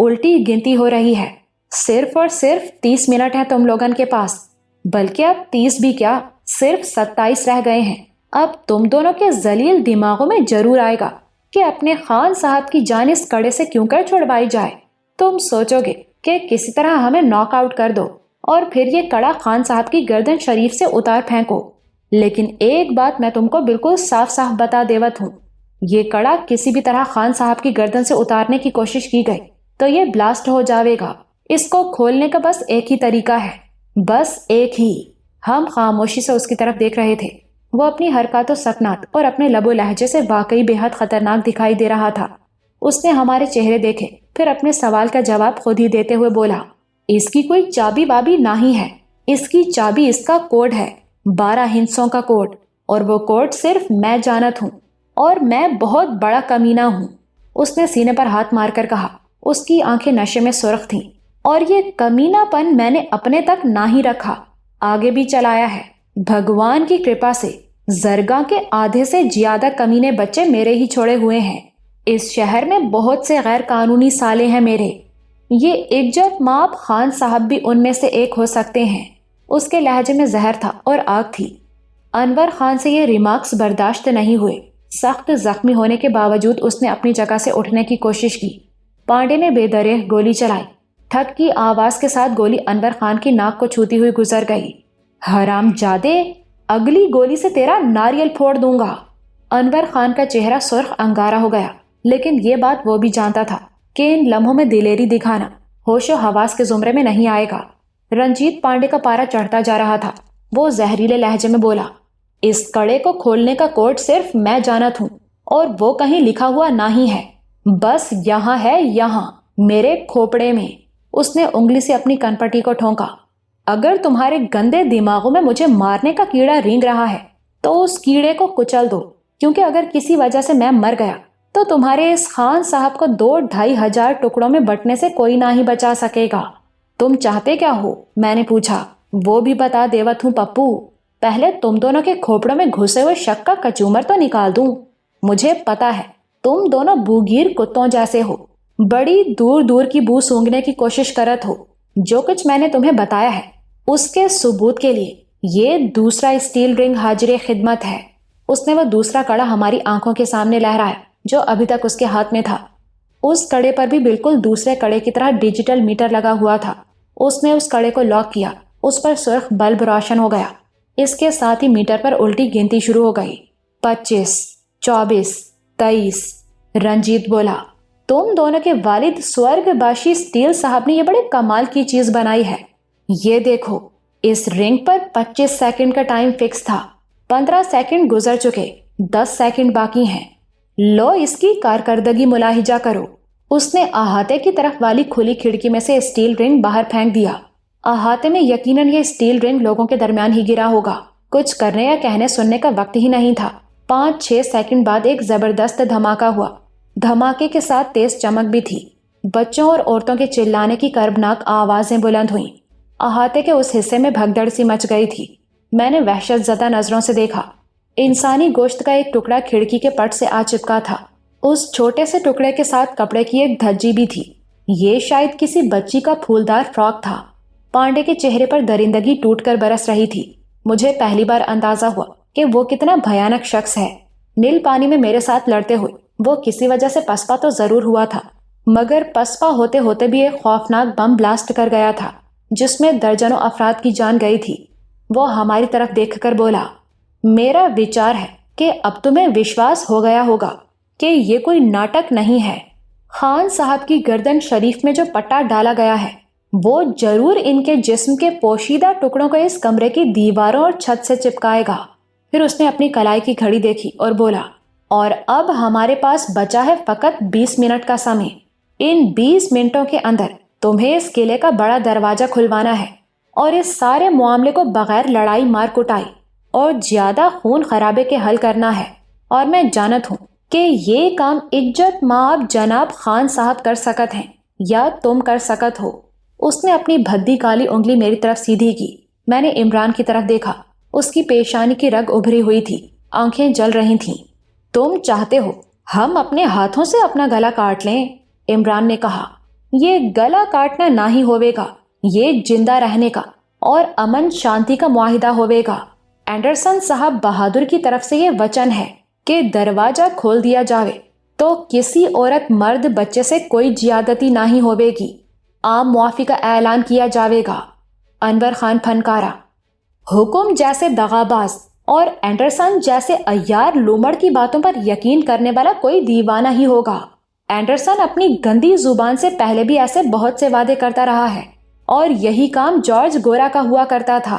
الٹی گنتی ہو رہی ہے۔ صرف اور صرف 30 منٹ ہیں تم لوگن کے پاس، بلکہ اب 30 بھی کیا، صرف 27 رہ گئے ہیں۔ اب تم دونوں کے ذلیل دماغوں میں ضرور آئے گا کہ اپنے خان صاحب کی جان اس کڑے سے کیوں کر چھڑوائی جائے۔ تم سوچو گے کہ کسی طرح ہمیں ناک آؤٹ کر دو اور پھر یہ کڑا خان صاحب کی گردن شریف سے اتار پھینکو۔ لیکن ایک بات میں تم کو بالکل صاف صاف بتا دیوت ہوں، یہ کڑا کسی بھی طرح خان صاحب کی گردن سے اتارنے کی کوشش کی گئی تو یہ بلاسٹ ہو جاوے گا۔ اس کو کھولنے کا بس ایک ہی طریقہ ہے، بس ایک ہی۔ ہم خاموشی سے اس کی طرف دیکھ رہے تھے۔ وہ اپنی حرکات و سکنات اور اپنے لب و لہجے سے واقعی بے حد خطرناک دکھائی دے رہا تھا۔ اس نے ہمارے چہرے دیکھے، پھر اپنے سوال کا جواب خود ہی دیتے ہوئے بولا، اس کی کوئی چابی بابی نہیں ہے، اس کی چابی اس کا کوڈ ہے، 12 ہندسوں کا کوڈ، اور وہ کوڈ صرف میں جانت ہوں، اور میں بہت بڑا کمینہ ہوں۔ اس نے سینے پر ہاتھ مار کر کہا، اس کی آنکھیں نشے میں سرخ تھیں، اور یہ کمینہ پن میں نے اپنے تک نہ ہی رکھا، آگے بھی چلایا ہے۔ بھگوان کی کرپا سے زرگاں کے آدھے سے زیادہ کمینے بچے میرے ہی چھوڑے ہوئے ہیں۔ اس شہر میں بہت سے غیر قانونی سالے ہیں میرے۔ یہ عزت مآب خان صاحب بھی ان میں سے ایک ہو سکتے ہیں۔ اس کے لہجے میں زہر تھا اور آگ تھی۔ انور خان سے یہ ریمارکس برداشت نہیں ہوئے۔ سخت زخمی ہونے کے باوجود اس نے اپنی جگہ سے اٹھنے کی کوشش کی۔ پانڈے نے بے درے گولی چلائی۔ ٹھک کی آواز کے ساتھ گولی انور خان کی ناک کو چھوتی ہوئی گزر گئی۔ حرام جادے، اگلی گولی سے تیرا ناریل پھوڑ دوں گا۔ انور خان کا چہرہ سرخ انگارا ہو گیا، لیکن یہ بات وہ بھی جانتا تھا کہ ان لمحوں میں دلیری دکھانا ہوش و حواس کے زمرے میں نہیں آئے گا۔ رنجیت پانڈے کا پارا چڑھتا جا رہا تھا۔ وہ زہریلے لہجے میں بولا، اس کڑے کو کھولنے کا کوڈ صرف میں جانت ہوں، اور وہ کہیں لکھا ہوا نہیں ہے، بس یہاں ہے، یہاں میرے کھوپڑے میں۔ اس نے انگلی سے اپنی کنپٹی کو ٹھونکا۔ اگر تمہارے گندے دماغوں میں مجھے مارنے کا کیڑا رینگ رہا ہے تو اس کیڑے کو کچل دو، کیونکہ اگر کسی وجہ سے میں مر گیا تو تمہارے اس خان صاحب کو 2-2.5 ٹکڑوں میں بٹنے سے کوئی نہ ہی بچا سکے گا۔ تم چاہتے کیا ہو؟ میں نے پوچھا۔ وہ بھی بتا دیوت ہوں پپو، پہلے تم دونوں کے کھوپڑوں میں گھسے ہوئے شک کا کچومر تو نکال دوں۔ مجھے پتا ہے تم دونوں بوگیر کتوں جیسے ہو، بڑی دور دور کی بو سونگنے کی کوشش کرت ہو۔ جو کچھ میں نے تمہیں بتایا ہے اس کے ثبوت کے لیے یہ دوسرا اسٹیل رنگ حاضر خدمت ہے۔ اس نے وہ دوسرا کڑا ہماری آنکھوں کے سامنے لہرایا جو ابھی تک اس کے ہاتھ میں تھا۔ اس کڑے پر بھی بالکل دوسرے کڑے کی طرح ڈیجیٹل میٹر لگا ہوا تھا۔ اس نے اس کڑے کو لاک کیا، اس پر سرخ بلب روشن ہو گیا۔ اس کے ساتھ ہی میٹر پر الٹی گنتی شروع ہو گئی۔ 25، 24، 23۔ رنجیت بولا، تم دونوں کے والد سورگ باشی اسٹیل صاحب نے یہ بڑے کمال کی چیز بنائی ہے۔ یہ دیکھو، اس رنگ پر 25 سیکنڈ کا ٹائم فکس تھا۔ 15 سیکنڈ گزر چکے، 10 سیکنڈ باقی ہیں۔ لو اس کی کارکردگی ملاحظہ کرو۔ اس نے احاطے کی طرف والی کھلی کھڑکی میں سے اسٹیل رنگ باہر پھینک دیا۔ احاطے میں یقیناً یہ اسٹیل رنگ لوگوں کے درمیان ہی گرا ہوگا۔ کچھ کرنے یا کہنے سننے کا وقت ہی نہیں تھا۔ 5-6 سیکنڈ بعد ایک زبردست دھماکہ ہوا۔ دھماکے کے ساتھ تیز چمک بھی تھی۔ بچوں اور عورتوں کے چلانے کی کربناک آوازیں بلند ہوئیں۔ احاطے کے اس حصے میں بھگدڑ سی مچ گئی تھی۔ میں نے وحشت زدہ نظروں سے دیکھا۔ انسانی گوشت کا ایک ٹکڑا کھڑکی کے پٹ سے آ چپکا تھا۔ اس چھوٹے سے ٹکڑے کے ساتھ کپڑے کی ایک دھجی بھی تھی۔ یہ شاید کسی بچی کا پھولدار فراک تھا۔ پانڈے کے چہرے پر درندگی ٹوٹ کر برس رہی تھی۔ مجھے پہلی بار اندازہ ہوا کہ وہ کتنا بھیانک شخص ہے۔ نیل پانی میں میرے ساتھ لڑتے ہوئے وہ کسی وجہ سے پسپا تو ضرور ہوا تھا، مگر پسپا ہوتے ہوتے بھی ایک خوفناک بم بلاسٹ کر گیا تھا جس میں درجنوں افراد کی جان گئی تھی۔ وہ ہماری طرف دیکھ کر بولا، میرا وچار ہے کہ اب تمہیں وشواس ہو گیا ہوگا کہ یہ کوئی ناٹک نہیں ہے۔ خان صاحب کی گردن شریف میں جو پٹا ڈالا گیا ہے وہ ضرور ان کے جسم کے پوشیدہ ٹکڑوں کو اس کمرے کی دیواروں اور چھت سے چپکائے گا۔ پھر اس نے اپنی کلائی کی گھڑی دیکھی اور بولا، اور اب ہمارے پاس بچا ہے فقط 20 منٹ کا سمے۔ ان 20 منٹوں کے اندر تمہیں اس قلعے کا بڑا دروازہ کھلوانا ہے اور اس سارے معاملے کو بغیر لڑائی مار کٹائی اور زیادہ خون خرابے کے حل کرنا ہے۔ اور میں جانت ہوں کہ یہ کام عزت مآب جناب خان صاحب کر سکت ہیں یا تم کر سکت ہو۔ اس نے اپنی بھدی کالی انگلی میری طرف سیدھی کی۔ میں نے عمران کی طرف دیکھا۔ اس کی پیشانی کی رگ ابھری ہوئی تھی، آنکھیں جل رہی تھیں۔ تم چاہتے ہو ہم اپنے ہاتھوں سے اپنا گلا کاٹ لیں؟ عمران نے کہا، یہ گلا کاٹنا نہ ہی ہوئے گا، یہ زندہ رہنے کا اور امن شانتی کا معاہدہ ہوئے گا۔ اینڈرسن صاحب بہادر کی طرف سے یہ وچن ہے کہ دروازہ کھول دیا جاوے تو کسی عورت مرد بچے سے کوئی زیادتی نہ ہی ہوئے گی۔ عام معافی کا اعلان کیا جاوے گا۔ انور خان پھنکارا، حکم جیسے دغاباز اور اینڈرسن جیسے عیار لومڑ کی باتوں پر یقین کرنے والا کوئی دیوانہ ہی ہوگا۔ اینڈرسن اپنی گندی زبان سے پہلے بھی ایسے بہت سے وعدے کرتا رہا ہے اور یہی کام جارج گورا کا ہوا کرتا تھا۔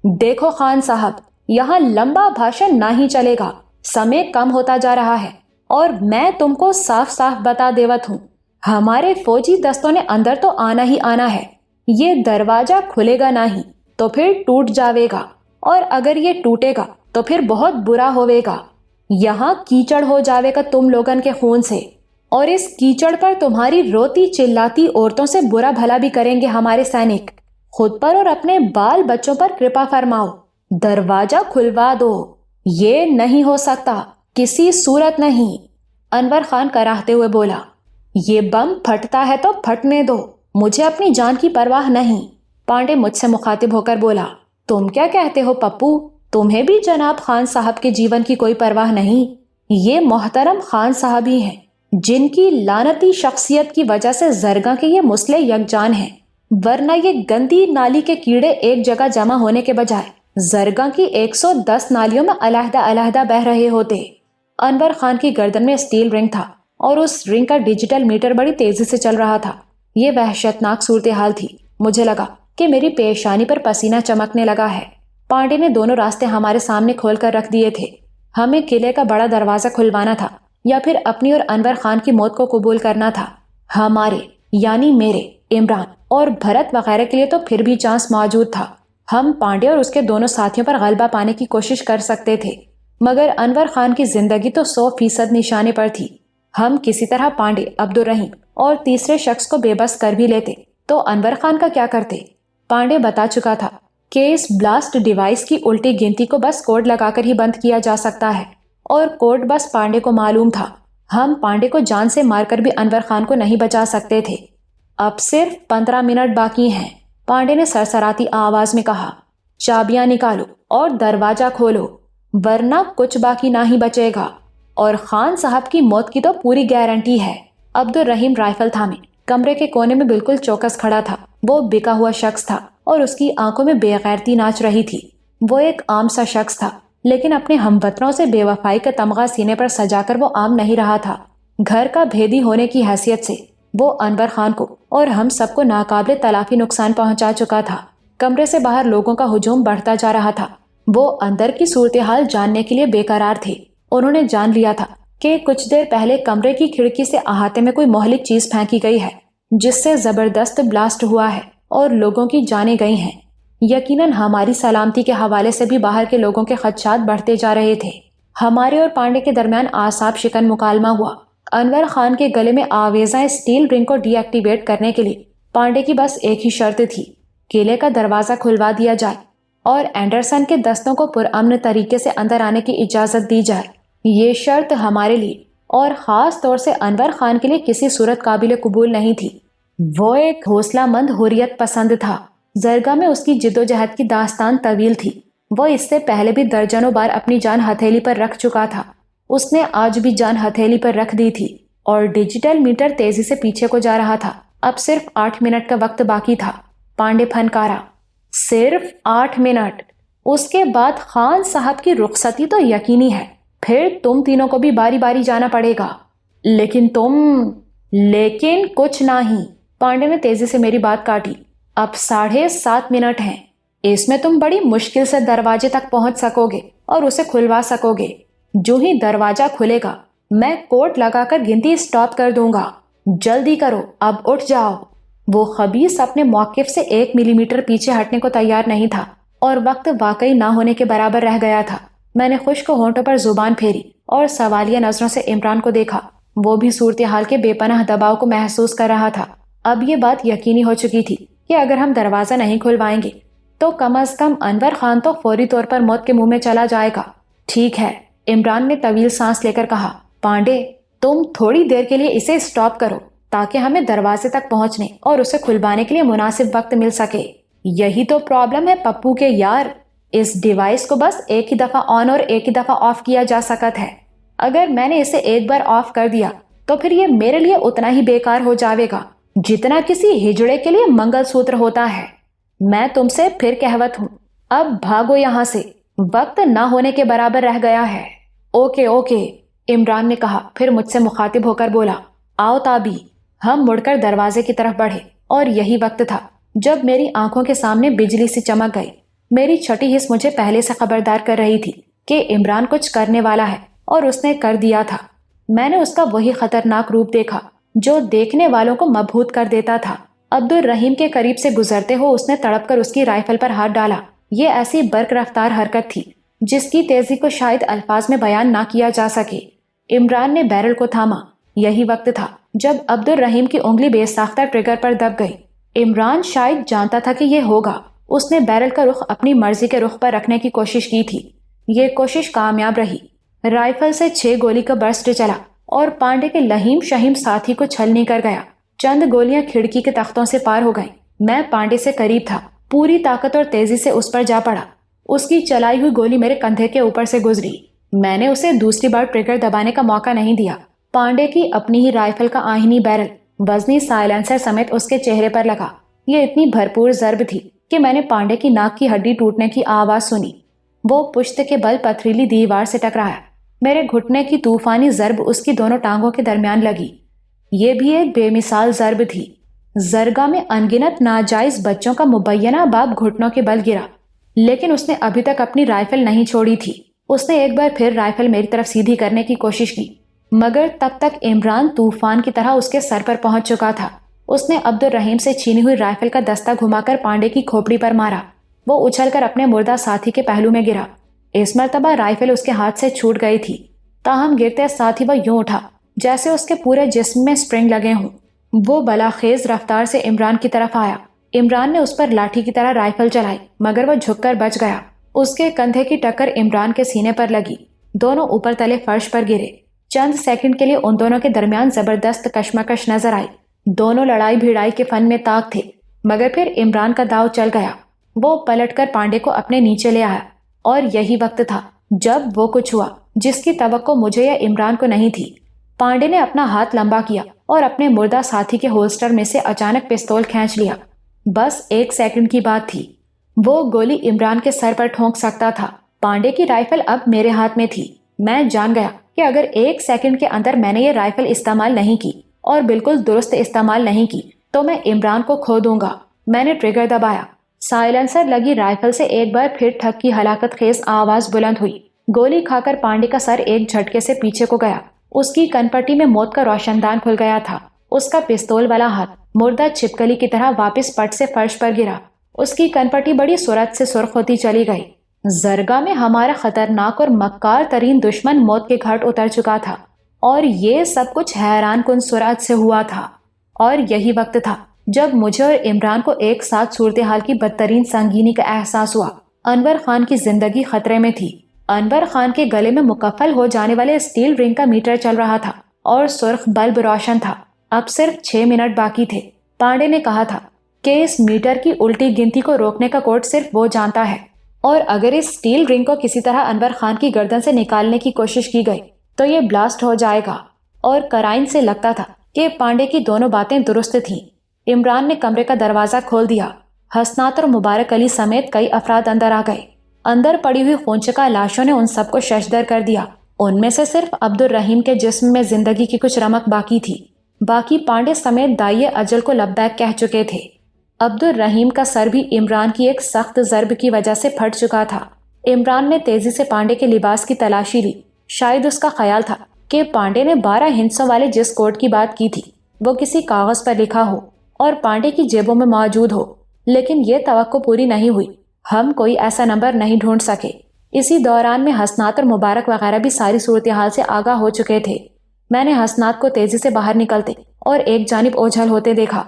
دیکھو خان صاحب، یہاں لمبا بھاشن نہ ہی چلے گا، سمے کم ہوتا جا رہا ہے اور میں تم کو صاف صاف بتا دیوت ہوں، ہمارے فوجی دستوں نے اندر تو آنا ہی آنا ہے۔ یہ دروازہ کھلے گا نہیں تو پھر ٹوٹ جاوے گا، اور اگر یہ ٹوٹے گا تو پھر بہت برا ہوئے گا۔ یہاں کیچڑ ہو جاوے گا تم لوگن کے خون سے، اور اس کیچڑ پر تمہاری روتی چلاتی عورتوں سے برا بھلا بھی کریں گے ہمارے سینک۔ خود پر اور اپنے بال بچوں پر کرپا فرماؤ، دروازہ کھلوا دو۔ یہ نہیں ہو سکتا، کسی صورت نہیں، انور خان کراہتے ہوئے بولا۔ یہ بم پھٹتا ہے تو پھٹنے دو، مجھے اپنی جان کی پرواہ نہیں، پانڈے مجھ سے مخاطب ہو کر بولا۔ تم کیا کہتے ہو پپو، تمہیں بھی جناب خان صاحب کے جیون کی کوئی پرواہ نہیں؟ یہ محترم خان صاحب ہی ہیں جن کی لعنتی شخصیت کی وجہ سے زرگاں کے یہ مسلح یکجان ہیں، ورنہ یہ گندی نالی کے کیڑے ایک جگہ جمع ہونے کے بجائے زرگاں کی 110 نالیوں میں علیحدہ علیحدہ بہ رہے ہوتے۔ انور خان کی گردن میں اسٹیل رنگ تھا اور اس رنگ کا ڈیجیٹل میٹر بڑی تیزی سے چل رہا تھا۔ یہ وحشتناک صورتحال تھی۔ مجھے لگا کہ میری پیشانی پر پسینہ چمکنے لگا ہے۔ پانڈے نے دونوں راستے ہمارے سامنے کھول کر رکھ دیے تھے۔ ہمیں قلعے کا بڑا دروازہ کھلوانا تھا یا پھر اپنی اور انور خان کی موت کو قبول کرنا تھا۔ ہمارے یعنی میرے، عمران اور بھرت وغیرہ کے لیے تو پھر بھی چانس موجود تھا۔ ہم پانڈے اور اس کے دونوں ساتھیوں پر غلبہ پانے کی کوشش کر سکتے تھے، مگر انور خان کی زندگی تو 100% نشانے پر تھی۔ ہم کسی طرح پانڈے، عبدالرحیم اور تیسرے شخص کو بے بس کر بھی لیتے تو انور خان کا کیا کرتے؟ پانڈے بتا چکا تھا کہ اس بلاسٹ ڈیوائس کی الٹی گنتی کو بس کوڈ لگا کر ہی بند کیا جا سکتا ہے، اور کوڈ بس پانڈے کو معلوم تھا۔ ہم پانڈے کو جان سے مار کر بھی انور خان کو نہیں بچا سکتے تھے۔ اب صرف 15 منٹ باقی ہیں، پانڈے نے سرسراتی آواز میں کہا۔ چابیاں نکالو اور دروازہ کھولو، ورنہ کچھ باقی نہ ہی بچے گا، اور خان صاحب کی موت کی تو پوری گارنٹی ہے۔ عبدالرحیم رائفل تھامے کمرے کے کونے میں بالکل چوکس کھڑا تھا۔ وہ بکا ہوا شخص تھا اور اس کی آنکھوں میں بے غیرتی ناچ رہی تھی۔ وہ ایک عام سا شخص تھا، لیکن اپنے ہم وطنوں سے بے وفائی کا تمغہ سینے پر سجا کر وہ عام نہیں رہا تھا۔ گھر کا بھیدی ہونے کی حیثیت سے وہ انور خان کو اور ہم سب کو ناقابل تلافی نقصان پہنچا چکا تھا۔ کمرے سے باہر لوگوں کا ہجوم بڑھتا جا رہا تھا۔ وہ اندر کی صورتحال جاننے کے لیے بے قرار تھے۔ انہوں نے جان لیا تھا کہ کچھ دیر پہلے کمرے کی کھڑکی سے احاطے میں کوئی مہلک چیز پھینکی گئی ہے، جس سے زبردست بلاسٹ ہوا ہے اور لوگوں کی جانیں گئی ہیں۔ یقیناً ہماری سلامتی کے حوالے سے بھی باہر کے لوگوں کے خدشات بڑھتے جا رہے تھے۔ ہمارے اور پانڈے کے درمیان اعصاب شکن مکالمہ ہوا۔ انور خان کے گلے میں آویزاں اسٹیل رنگ کو ڈی ایکٹیویٹ کرنے کے لیے پانڈے کی بس ایک ہی شرط تھی، قلعے کا دروازہ کھلوا دیا جائے اور اینڈرسن کے دستوں کو پرامن طریقے سے اندر آنے کی اجازت دی جائے۔ یہ شرط ہمارے لیے اور خاص طور سے انور خان کے لیے کسی صورت قابل قبول نہیں تھی۔ وہ ایک حوصلہ مند حریت پسند تھا۔ زرگاہ میں اس کی جدوجہد کی داستان طویل تھی۔ وہ اس سے پہلے بھی درجنوں بار اپنی جان ہتھیلی پر رکھ چکا تھا۔ اس نے آج بھی جان ہتھیلی پر رکھ دی تھی، اور ڈیجیٹل میٹر تیزی سے پیچھے کو جا رہا تھا۔ اب صرف 8 منٹ کا وقت باقی تھا۔ پانڈے پھنکارا، صرف 8 منٹ، اس کے بعد خان صاحب کی رخصتی تو یقینی ہے، پھر تم تینوں کو بھی باری باری جانا پڑے گا۔ لیکن کچھ نہیں، پانڈے نے تیزی سے میری بات کاٹی۔ اب 7.5 منٹ ہیں، اس میں تم بڑی مشکل سے دروازے تک پہنچ سکو گے اور اسے کھلوا سکو گے۔ جو ہی دروازہ کھلے گا میں کوڈ لگا کر گنتی سٹاپ کر دوں گا۔ جلدی کرو، اب اٹھ جاؤ۔ وہ خبیث اپنے موقف سے 1 ملی میٹر پیچھے ہٹنے کو تیار نہیں تھا، اور وقت واقعی نہ ہونے کے برابر رہ گیا تھا۔ میں نے خشک ہونٹوں پر زبان پھیری اور سوالیہ نظروں سے عمران کو دیکھا۔ وہ بھی صورتحال کے بے پناہ دباؤ کو محسوس کر رہا تھا۔ اب یہ بات یقینی ہو چکی تھی کہ اگر ہم دروازہ نہیں کھلوائیں گے تو کم از کم انور خان تو فوری طور پر موت کے منہ میں چلا جائے گا۔ ٹھیک ہے، عمران نے طویل سانس لے کر کہا۔ پانڈے، تم تھوڑی دیر کے لیے اسے سٹاپ کرو تاکہ ہمیں دروازے تک پہنچنے اور اسے کھلوانے کے لیے مناسب وقت مل سکے۔ یہی تو پرابلم ہے پپو کے یار، اس ڈیوائس کو بس ایک ہی دفعہ آن اور ایک ہی دفعہ آف کیا جا سکتا ہے۔ اگر میں نے اسے ایک بار آف کر دیا تو پھر یہ میرے لیے اتنا ہی بیکار ہو جاوے گا جتنا کسی ہجڑے کے لیے منگل سوتر ہوتا ہے۔ میں تم سے پھر کہوت ہوں، اب بھاگو یہاں سے، وقت نہ ہونے کے برابر رہ گیا ہے۔ اوکے اوکے، عمران نے کہا، پھر مجھ سے مخاطب ہو کر بولا، آؤ تابی۔ ہم مڑ کر دروازے کی طرف بڑھے، اور یہی وقت تھا جب میری آنکھوں کے سامنے بجلی سی چمک گئی۔ میری چھٹی حس مجھے پہلے سے خبردار کر رہی تھی کہ عمران کچھ کرنے والا ہے، اور اس نے کر دیا تھا۔ میں نے اس کا وہی خطرناک روپ دیکھا جو دیکھنے والوں کو مبہوت کر دیتا تھا۔ عبدالرحیم کے قریب سے گزرتے ہو اس نے تڑپ کر اس کی رائفل پر ہاتھ ڈالا۔ یہ ایسی برق رفتار حرکت تھی جس کی تیزی کو شاید الفاظ میں بیان نہ کیا جا سکے۔ عمران نے بیرل کو تھاما۔ یہی وقت تھا جب عبدالرحیم کی انگلی بے ساختہ ٹریگر پر دب گئی۔ عمران شاید جانتا تھا کہ یہ ہوگا۔ اس نے بیرل کا رخ اپنی مرضی کے رخ پر رکھنے کی کوشش کی تھی، یہ کوشش کامیاب رہی۔ رائفل سے 6 گولی کا برسٹ چلا اور پانڈے کے لہیم شہیم ساتھی کو چھلنی کر گیا۔ چند گولیاں کھڑکی کے تختوں سے پار ہو گئیں۔ میں پانڈے سے قریب تھا، پوری طاقت اور تیزی سے اس پر جا پڑا۔ اس کی چلائی ہوئی گولی میرے کندھے کے اوپر سے گزری۔ میں نے اسے دوسری بار ٹریگر دبانے کا موقع نہیں دیا۔ پانڈے کی اپنی ہی رائفل کا آہنی بیرل وزنی سائلنسر سمیت اس کے چہرے پر لگا۔ یہ اتنی بھرپور ضرب تھی کہ میں نے پانڈے کی ناک کی ہڈی ٹوٹنے کی آواز سنی۔ وہ پشت کے بل پتھریلی دیوار سے ٹکرایا۔ میرے گھٹنے کی طوفانی ضرب اس کی دونوں ٹانگوں کے درمیان لگی۔ یہ بھی ایک بے مثال ضرب تھی۔ زرگاہ میں انگنت ناجائز بچوں کا مبینہ باپ گھٹنوں کے بل گرا، لیکن اس نے ابھی تک اپنی رائفل نہیں چھوڑی تھی۔ اس نے ایک بار پھر رائفل میری طرف سیدھی کرنے کی کوشش کی، مگر تب تک عمران طوفان کی طرح اس کے سر پر پہنچ چکا تھا۔ اس نے عبد الرحیم سے چھینی ہوئی رائفل کا دستہ گھما کر پانڈے کی کھوپڑی پر مارا۔ وہ اچھل کر اپنے مردہ ساتھی کے پہلو میں گرا۔ اس مرتبہ رائفل اس کے ہاتھ سے چھوٹ گئی تھی، تاہم گرتے ساتھی وہ یوں اٹھا جیسے اس کے پورے جسم میں سپرنگ لگے ہوں۔ وہ بلاخیز رفتار سے عمران کی طرف آیا۔ عمران نے اس پر لاٹھی کی طرح رائفل چلائی، مگر وہ جھک کر بچ گیا۔ اس کے کندھے کی ٹکر عمران کے سینے پر لگی۔ دونوں اوپر تلے فرش پر گرے۔ چند سیکنڈ کے لیے ان دونوں کے درمیان زبردست کشمکش نظر آئی۔ دونوں لڑائی بھیڑائی کے فن میں طاق تھے، مگر پھر عمران کا داؤ چل گیا۔ وہ پلٹ کر پانڈے کو اپنے نیچے لے آیا، اور یہی وقت تھا جب وہ کچھ ہوا جس کی توقع مجھے یا عمران کو نہیں تھی۔ پانڈے نے اپنا ہاتھ لمبا کیا اور اپنے مردہ ساتھی کے ہولسٹر میں سے اچانک پستول کھینچ لیا۔ بس 1 سیکنڈ کی بات تھی۔ وہ گولی عمران کے سر پر ٹھونک سکتا تھا۔ پانڈے کی رائفل اب میرے ہاتھ میں تھی۔ میں جان گیا کہ اگر 1 سیکنڈ کے اندر میں نے یہ رائفل استعمال نہیں کی اور بالکل درست استعمال نہیں کی تو میں عمران کو کھو دوں گا۔ میں نے ٹریگر دبایا۔ سائلنسر لگی رائفل سے ایک بار پھر ٹھک کی ہلاکت خیز آواز بلند ہوئی۔ گولی کھا کر پانڈے کا سر ایک جھٹکے سے پیچھے کو گیا۔ اس کی کنپٹی میں موت کا روشن دان کھل گیا تھا۔ اس کا پستول والا ہاتھ مردہ چھپکلی کی طرح واپس پٹ سے فرش پر گرا۔ اس کی کنپٹی بڑی سرعت سے سرخ ہوتی چلی گئی۔ زرگاہ میں ہمارا خطرناک اور مکار ترین دشمن موت کے گھاٹ اتر چکا تھا، اور یہ سب کچھ حیران کن سرعت سے ہوا تھا۔ اور یہی وقت تھا جب مجھے اور عمران کو ایک ساتھ صورتحال کی بدترین سنگینی کا احساس ہوا۔ انور خان کی زندگی خطرے میں تھی۔ انور خان کے گلے میں مکفل ہو جانے والے اسٹیل رنگ کا میٹر چل رہا تھا اور سرخ بلب روشن تھا۔ اب صرف 6 منٹ باقی تھے۔ پانڈے نے کہا تھا کہ اس میٹر کی الٹی گنتی کو روکنے کا کوڈ صرف وہ جانتا ہے، اور اگر اس اسٹیل رنگ کو کسی طرح انور خان کی گردن سے نکالنے کی کوشش کی گئی تو یہ بلاسٹ ہو جائے گا۔ اور کرائن سے لگتا تھا کہ پانڈے کی دونوں باتیں درست تھیں۔ عمران نے کمرے کا دروازہ کھول دیا۔ حسنات اور مبارک علی سمیت کئی افراد اندر آ گئے۔ اندر پڑی ہوئی خونچکا لاشوں نے ان سب کو ششدر کر دیا۔ ان میں سے صرف عبد الرحیم کے جسم میں زندگی کی کچھ رمق باقی تھی۔ باقی پانڈے سمیت دائیں اجل کو لبیک کہہ چکے تھے۔ عبد الرحیم کا سر بھی عمران کی ایک سخت ضرب کی وجہ سے پھٹ چکا تھا۔ عمران نے تیزی سے پانڈے کے لباس کی تلاشی لی۔ شاید اس کا خیال تھا کہ پانڈے نے 12 ہندسوں والے جس کوڈ کی بات کی تھی وہ کسی کاغذ پر لکھا ہو اور پانڈے کی جیبوں میں موجود ہو، لیکن یہ توقع پوری نہیں ہوئی۔ ہم کوئی ایسا نمبر نہیں ڈھونڈ سکے۔ اسی دوران میں حسنات اور مبارک وغیرہ بھی ساری صورتحال سے آگاہ ہو چکے تھے۔ میں نے حسنات کو تیزی سے باہر نکلتے اور ایک جانب اوجھل ہوتے دیکھا۔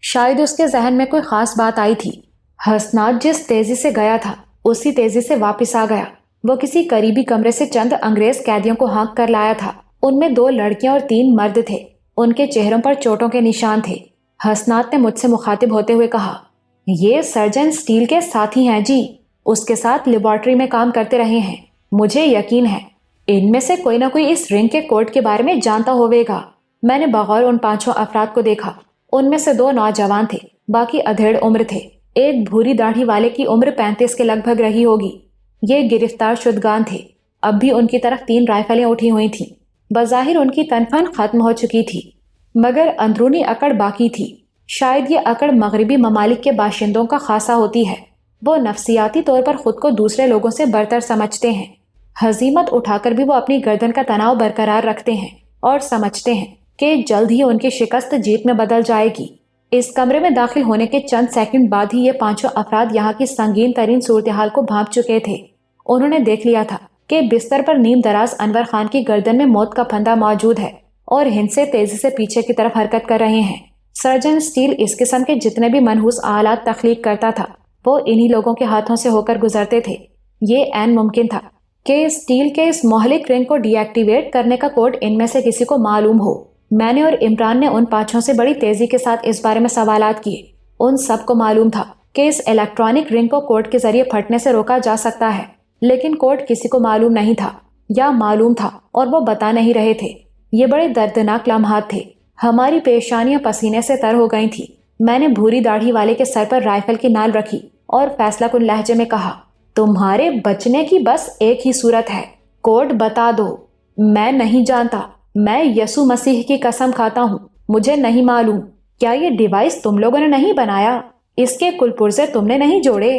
شاید اس کے ذہن میں کوئی خاص بات آئی تھی۔ حسنات جس تیزی سے گیا تھا اسی تیزی سے واپس آ گیا۔ وہ کسی قریبی کمرے سے چند انگریز قیدیوں کو ہانک کر لایا تھا۔ ان میں 2 لڑکیاں اور 3 مرد تھے۔ ان کے چہروں پر چوٹوں کے نشان تھے۔ حسنات نے مجھ سے مخاطب ہوتے ہوئے کہا، یہ سرجن اسٹیل کے ساتھی ہیں جی، اس کے ساتھ لیبارٹری میں کام کرتے رہے ہیں۔ مجھے یقین ہے ان میں سے کوئی نہ کوئی اس رنگ کے کوڈ کے بارے میں جانتا ہوئے گا۔ میں نے بغور ان 5 افراد کو دیکھا۔ ان میں سے 2 نوجوان تھے، باقی ادھیڑ عمر تھے۔ ایک بھوری داڑھی والے کی عمر 35 کے لگ بھگ رہی ہوگی۔ یہ گرفتار شدگان تھے۔ اب بھی ان کی طرف 3 رائفلیں اٹھی ہوئی تھیں۔ بظاہر ان کی تنفن ختم ہو چکی تھی، مگر اندرونی اکڑ باقی تھی۔ شاید یہ اکڑ مغربی ممالک کے باشندوں کا خاصہ ہوتی ہے۔ وہ نفسیاتی طور پر خود کو دوسرے لوگوں سے برتر سمجھتے ہیں۔ ہزیمت اٹھا کر بھی وہ اپنی گردن کا تناؤ برقرار رکھتے ہیں اور سمجھتے ہیں کہ جلد ہی ان کی شکست جیت میں بدل جائے گی۔ اس کمرے میں داخل ہونے کے چند سیکنڈ بعد ہی یہ 5 افراد یہاں کی سنگین ترین صورتحال کو بھانپ چکے تھے۔ انہوں نے دیکھ لیا تھا کہ بستر پر نیم دراز انور خان کی گردن میں موت کا پھندا موجود ہے اور ہند سے تیزی سے پیچھے کی طرف حرکت کر رہے ہیں۔ سرجن اسٹیل اس قسم کے جتنے بھی منحوس آلات تخلیق کرتا تھا وہ انہی لوگوں کے ہاتھوں سے ہو کر گزرتے تھے۔ یہ عین ممکن تھا کہ اسٹیل کے اس مہلک رنگ کو ڈی ایکٹیویٹ کرنے کا کوڈ ان میں سے کسی کو معلوم ہو۔ میں نے اور عمران نے ان پانچوں سے بڑی تیزی کے ساتھ اس بارے میں سوالات کیے۔ ان سب کو معلوم تھا کہ اس الیکٹرانک رنگ کو کوڈ کے ذریعے پھٹنے سے روکا جا سکتا ہے، لیکن کوڈ کسی کو معلوم نہیں تھا، یا معلوم تھا اور وہ بتا نہیں رہے تھے۔ یہ بڑے دردناک لمحات تھے۔ ہماری پیشانیاں پسینے سے تر ہو گئی تھیں۔ میں نے بھوری داڑھی والے کے سر پر رائفل کی نال رکھی اور فیصلہ کن لہجے میں کہا، تمہارے بچنے کی بس ایک ہی صورت ہے، کوڈ بتا دو۔ میں نہیں جانتا، میں یسوع مسیح کی قسم کھاتا ہوں، مجھے نہیں معلوم۔ کیا یہ ڈیوائس تم لوگوں نے نہیں بنایا؟ اس کے کل پرزے تم نے نہیں جوڑے؟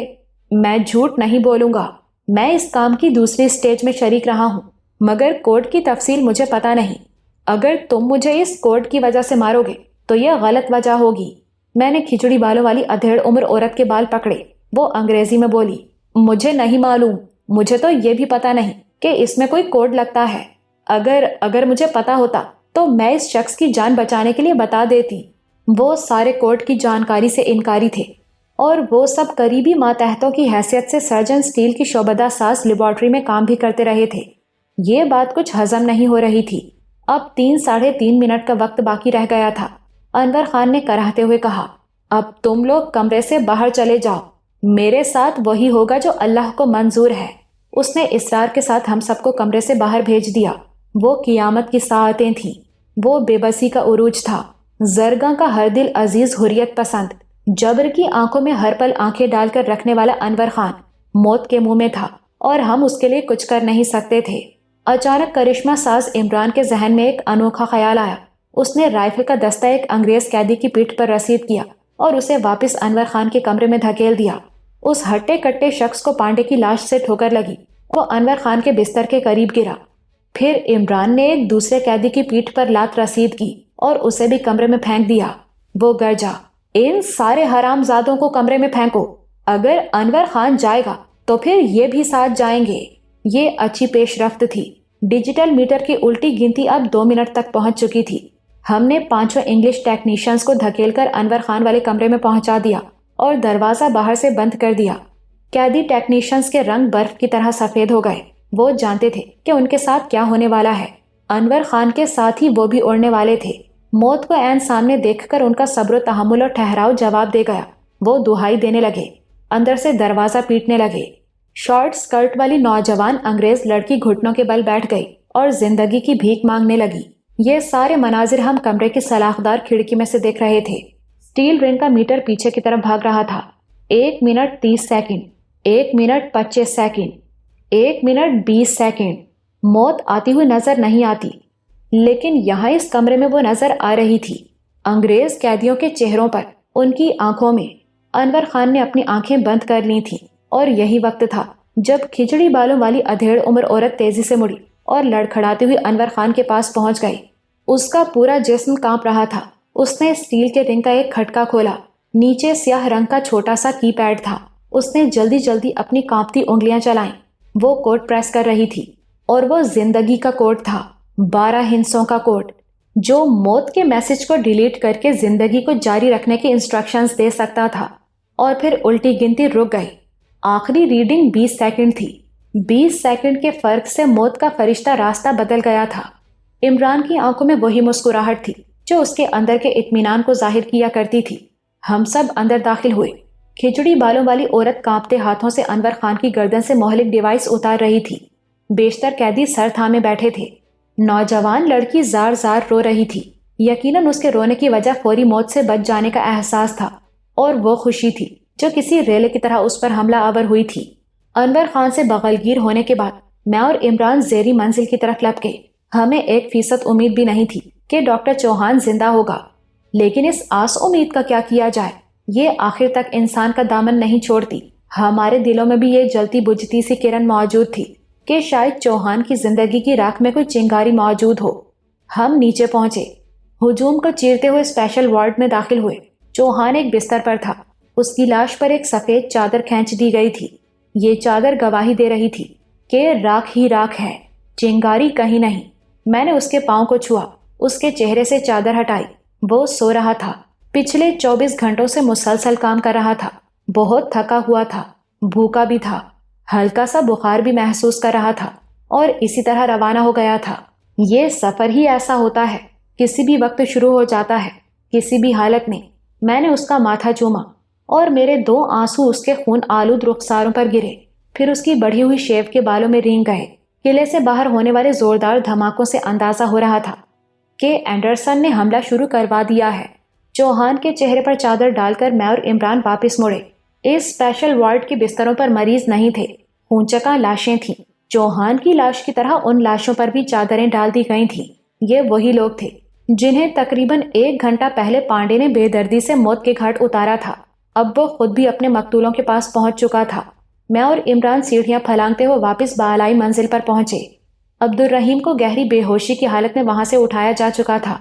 میں جھوٹ نہیں بولوں گا، میں اس کام کی دوسری سٹیج میں شریک رہا ہوں، مگر کوڈ کی تفصیل مجھے پتا نہیں۔ اگر تم مجھے اس کوڈ کی وجہ سے مارو گے تو یہ غلط وجہ ہوگی۔ میں نے کھچڑی بالوں والی ادھیڑ عمر عورت کے بال پکڑے۔ وہ انگریزی میں بولی، مجھے نہیں معلوم، مجھے تو یہ بھی پتا نہیں کہ اس میں کوئی کوڈ لگتا ہے۔ اگر مجھے پتا ہوتا تو میں اس شخص کی جان بچانے کے لیے بتا دیتی۔ وہ سارے کوڈ کی جانکاری سے انکاری تھے، اور وہ سب قریبی ماتحتوں کی حیثیت سے سرجن اسٹیل کی شعبدہ ساز لیبارٹری میں کام بھی کرتے رہے تھے۔ یہ بات کچھ ہضم نہیں ہو رہی تھی۔ اب 3-3.5 منٹ کا وقت باقی رہ گیا تھا۔ انور خان نے کراہتے ہوئے کہا، اب تم لوگ کمرے سے باہر چلے جاؤ، میرے ساتھ وہی ہوگا جو اللہ کو منظور ہے۔ اس نے اصرار کے ساتھ ہم سب کو کمرے سے باہر بھیج دیا۔ وہ قیامت کی ساعتیں تھیں، وہ بے بسی کا عروج تھا۔ زرگاں کا ہر دل عزیز حریت پسند، جبر کی آنکھوں میں ہر پل آنکھیں ڈال کر رکھنے والا انور خان موت کے منہ میں تھا، اور ہم اس کے لیے کچھ کر نہیں سکتے تھے۔ اچانک کرشمہ ساز عمران کے ذہن میں ایک انوکھا خیال آیا۔ اس نے رائفل کا دستہ ایک انگریز قیدی کی پیٹھ پر رسید کیا اور اسے واپس انور خان کے کمرے میں دھکیل دیا۔ اس ہٹے کٹے شخص کو پانڈے کی لاش سے ٹھوکر لگی۔ وہ انور خان کے بستر کے قریب گرا۔ پھر عمران نے ایک دوسرے قیدی کی پیٹھ پر لات رسید کی اور اسے بھی کمرے میں پھینک دیا۔ وہ گرجا، ان سارے حرام زادوں کو کمرے میں پھینکو، اگر انور خان جائے گا تو پھر یہ بھی ساتھ جائیں گے۔ یہ اچھی پیش رفت تھی۔ ڈیجیٹل میٹر کی الٹی گنتی اب 2 منٹ تک پہنچ چکی تھی۔ ہم نے 5 انگلش ٹیکنیشینز کو دھکیل کر انور خان والے کمرے میں پہنچا دیا اور دروازہ باہر سے بند کر دیا۔ قیدی ٹیکنیشینز کے رنگ برف کی طرح سفید ہو گئے۔ وہ جانتے تھے کہ ان کے ساتھ کیا ہونے والا ہے۔ انور خان کے ساتھ ہی وہ بھی اڑنے والے تھے۔ موت کو عین سامنے دیکھ کر ان کا صبر و تحمل اور ٹھہراؤ جواب دے گیا۔ وہ دہائی دینے لگے، اندر سے دروازہ پیٹنے لگے۔ شارٹ سکرٹ والی نوجوان انگریز لڑکی گھٹنوں کے بل بیٹھ گئی اور زندگی کی بھیک مانگنے لگی۔ یہ سارے مناظر ہم کمرے کی سلاخدار کھڑکی میں سے دیکھ رہے تھے۔ اسٹیل رنگ کا میٹر پیچھے کی طرف بھاگ رہا تھا۔ 1 minute 30 second, 1 minute 25 second, 1 minute 20 second. موت آتی ہوئی نظر نہیں آتی، لیکن یہاں اس کمرے میں وہ نظر آ رہی تھی۔ انگریز قیدیوں کے چہروں پر، ان کی آنکھوں میں۔ انور خان نے اپنی آنکھیں بند کر لی تھیں، اور یہی وقت تھا جب کھچڑی بالوں والی ادھیڑ عمر عورت تیزی سے مڑی اور لڑکھڑاتی ہوئی انور خان کے پاس پہنچ گئی۔ اس کا پورا جسم کانپ رہا تھا۔ اس نے اسٹیل کے رنگ کا ایک کھٹکا کھولا۔ نیچے سیاہ رنگ کا چھوٹا سا کی پیڈ تھا۔ اس نے جلدی جلدی اپنی کانپتی انگلیاں چلائیں۔ وہ کوڈ پریس کر رہی تھی، اور وہ زندگی کا کوڈ تھا، 12 ہندسوں کا کوڈ، جو موت کے میسج کو ڈیلیٹ کر کے زندگی کو جاری رکھنے کی انسٹرکشنز دے سکتا تھا۔ اور پھر الٹی گنتی رک گئی۔ آخری ریڈنگ 20 سیکنڈ تھی۔ 20 سیکنڈ کے فرق سے موت کا فرشتہ راستہ بدل گیا تھا۔ عمران کی آنکھوں میں وہی مسکراہٹ تھی جو اس کے اندر کے اطمینان کو ظاہر کیا کرتی تھی۔ ہم سب اندر داخل ہوئے۔ کھچڑی بالوں والی عورت کانپتے ہاتھوں سے انور خان کی گردن سے مہلک ڈیوائس اتار رہی تھی۔ بیشتر قیدی سر تھامے بیٹھے تھے۔ نوجوان لڑکی زار زار رو رہی تھی۔ یقیناً اس کے رونے کی وجہ فوری موت سے بچ جانے کا احساس تھا، اور وہ خوشی تھی جو کسی ریلے کی طرح اس پر حملہ آور ہوئی تھی۔ انور خان سے بغلگیر ہونے کے بعد میں اور عمران زیری منزل کی طرف لپکے۔ ہمیں 1% امید بھی نہیں تھی کہ ڈاکٹر چوہان زندہ ہوگا، لیکن اس آس امید کا کیا کیا جائے؟ یہ آخر تک انسان کا دامن نہیں چھوڑتی۔ ہمارے دلوں میں بھی یہ جلتی بجھتی سی کرن موجود تھی کہ شاید چوہان کی زندگی کی راکھ میں کوئی چنگاری موجود ہو۔ ہم نیچے پہنچے، ہجوم کو چیرتے ہوئے اسپیشل وارڈ میں داخل ہوئے۔ چوہان ایک بستر پر تھا۔ اس کی لاش پر ایک سفید چادر کھینچ دی گئی تھی۔ یہ چادر گواہی دے رہی تھی کہ راکھ ہی راکھ ہے، چنگاری کہیں نہیں۔ میں نے اس کے پاؤں کو چھوا، اس کے چہرے سے چادر ہٹائی۔ وہ سو رہا تھا، پچھلے 24 گھنٹوں سے مسلسل کام کر رہا تھا، بہت تھکا ہوا تھا، بھوکا بھی تھا۔ ہلکا سا بخار بھی محسوس کر رہا تھا اور اسی طرح روانہ ہو گیا تھا۔ یہ سفر ہی ایسا ہوتا ہے، کسی بھی وقت شروع ہو جاتا ہے، کسی بھی حالت میں۔ میں نے اس کا ماتھا چوما اور میرے 2 آنسو اس کے خون آلود رخساروں پر گرے، پھر اس کی بڑھی ہوئی شیو کے بالوں میں رینگ گئے۔ قلعے سے باہر ہونے والے زوردار دھماکوں سے اندازہ ہو رہا تھا کہ اینڈرسن نے حملہ شروع کروا دیا ہے۔ چوہان کے چہرے پر چادر ڈال کر میں اور عمران واپس مڑے۔ اس اسپیشل وارڈ کے بستروں پر مریض نہیں تھے، خونچکا لاشیں تھیں۔ چوہان کی لاش کی طرح ان لاشوں پر بھی چادریں ڈال دی گئی تھیں۔ یہ وہی لوگ تھے جنہیں تقریباً 1 گھنٹہ پہلے پانڈے نے بے دردی سے موت کے گھاٹ اتارا تھا۔ اب وہ خود بھی اپنے مقتولوں کے پاس پہنچ چکا تھا۔ میں اور عمران سیڑھیاں پھلانگتے ہوئے واپس بالائی منزل پر پہنچے۔ عبدالرحیم کو گہری بے ہوشی کی حالت میں وہاں سے اٹھایا جا چکا تھا۔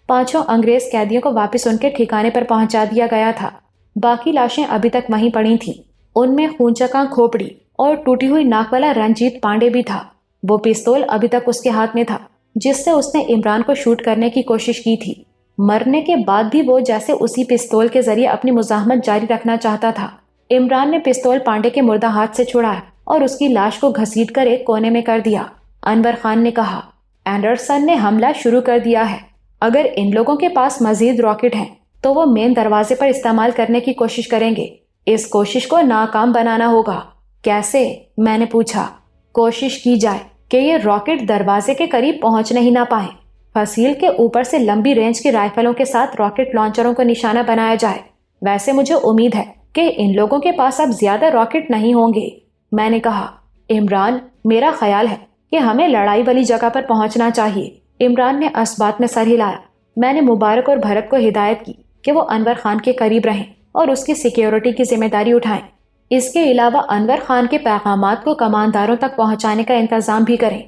5 انگریز قیدیوں کو واپس ان کے ٹھکانے پر پہنچا دیا گیا تھا۔ باقی لاشیں ابھی تک وہیں پڑی تھیں۔ ان میں خونچکا کھوپڑی اور ٹوٹی ہوئی ناک والا رنجیت پانڈے بھی تھا۔ وہ پستول ابھی تک اس کے ہاتھ میں تھا جس سے اس نے عمران کو شوٹ کرنے کی کوشش کی تھی۔ مرنے کے بعد بھی وہ جیسے اسی پستول کے ذریعے اپنی مزاحمت جاری رکھنا چاہتا تھا۔ عمران نے پستول پانڈے کے مردہ ہاتھ سے چھڑایا اور اس کی لاش کو گھسیٹ کر ایک کونے میں کر دیا۔ انور خان نے کہا، اینڈرسن نے حملہ شروع کر دیا ہے۔ اگر ان لوگوں کے پاس مزید راکٹ ہیں تو وہ مین دروازے پر استعمال کرنے کی کوشش کریں گے۔ اس کوشش کو ناکام بنانا ہوگا۔ کیسے؟ میں نے پوچھا۔ کوشش کی جائے کہ یہ راکٹ دروازے کے قریب پہنچنے ہی نہ پائیں۔ فصیل کے اوپر سے لمبی رینج کی رائفلوں کے ساتھ راکٹ لانچروں کو نشانہ بنایا جائے۔ ویسے مجھے امید ہے کہ ان لوگوں کے پاس اب زیادہ راکٹ نہیں ہوں گے۔ میں نے کہا، عمران، میرا خیال ہے کہ ہمیں لڑائی والی جگہ پر پہنچنا چاہیے۔ عمران نے اس بات میں سر ہلایا۔ میں نے مبارک اور بھرت کو ہدایت کی کہ وہ انور خان کے قریب رہیں اور اس کی سیکیورٹی کی ذمہ داری اٹھائیں۔ اس کے علاوہ انور خان کے پیغامات کو کمانداروں تک پہنچانے کا انتظام بھی کریں۔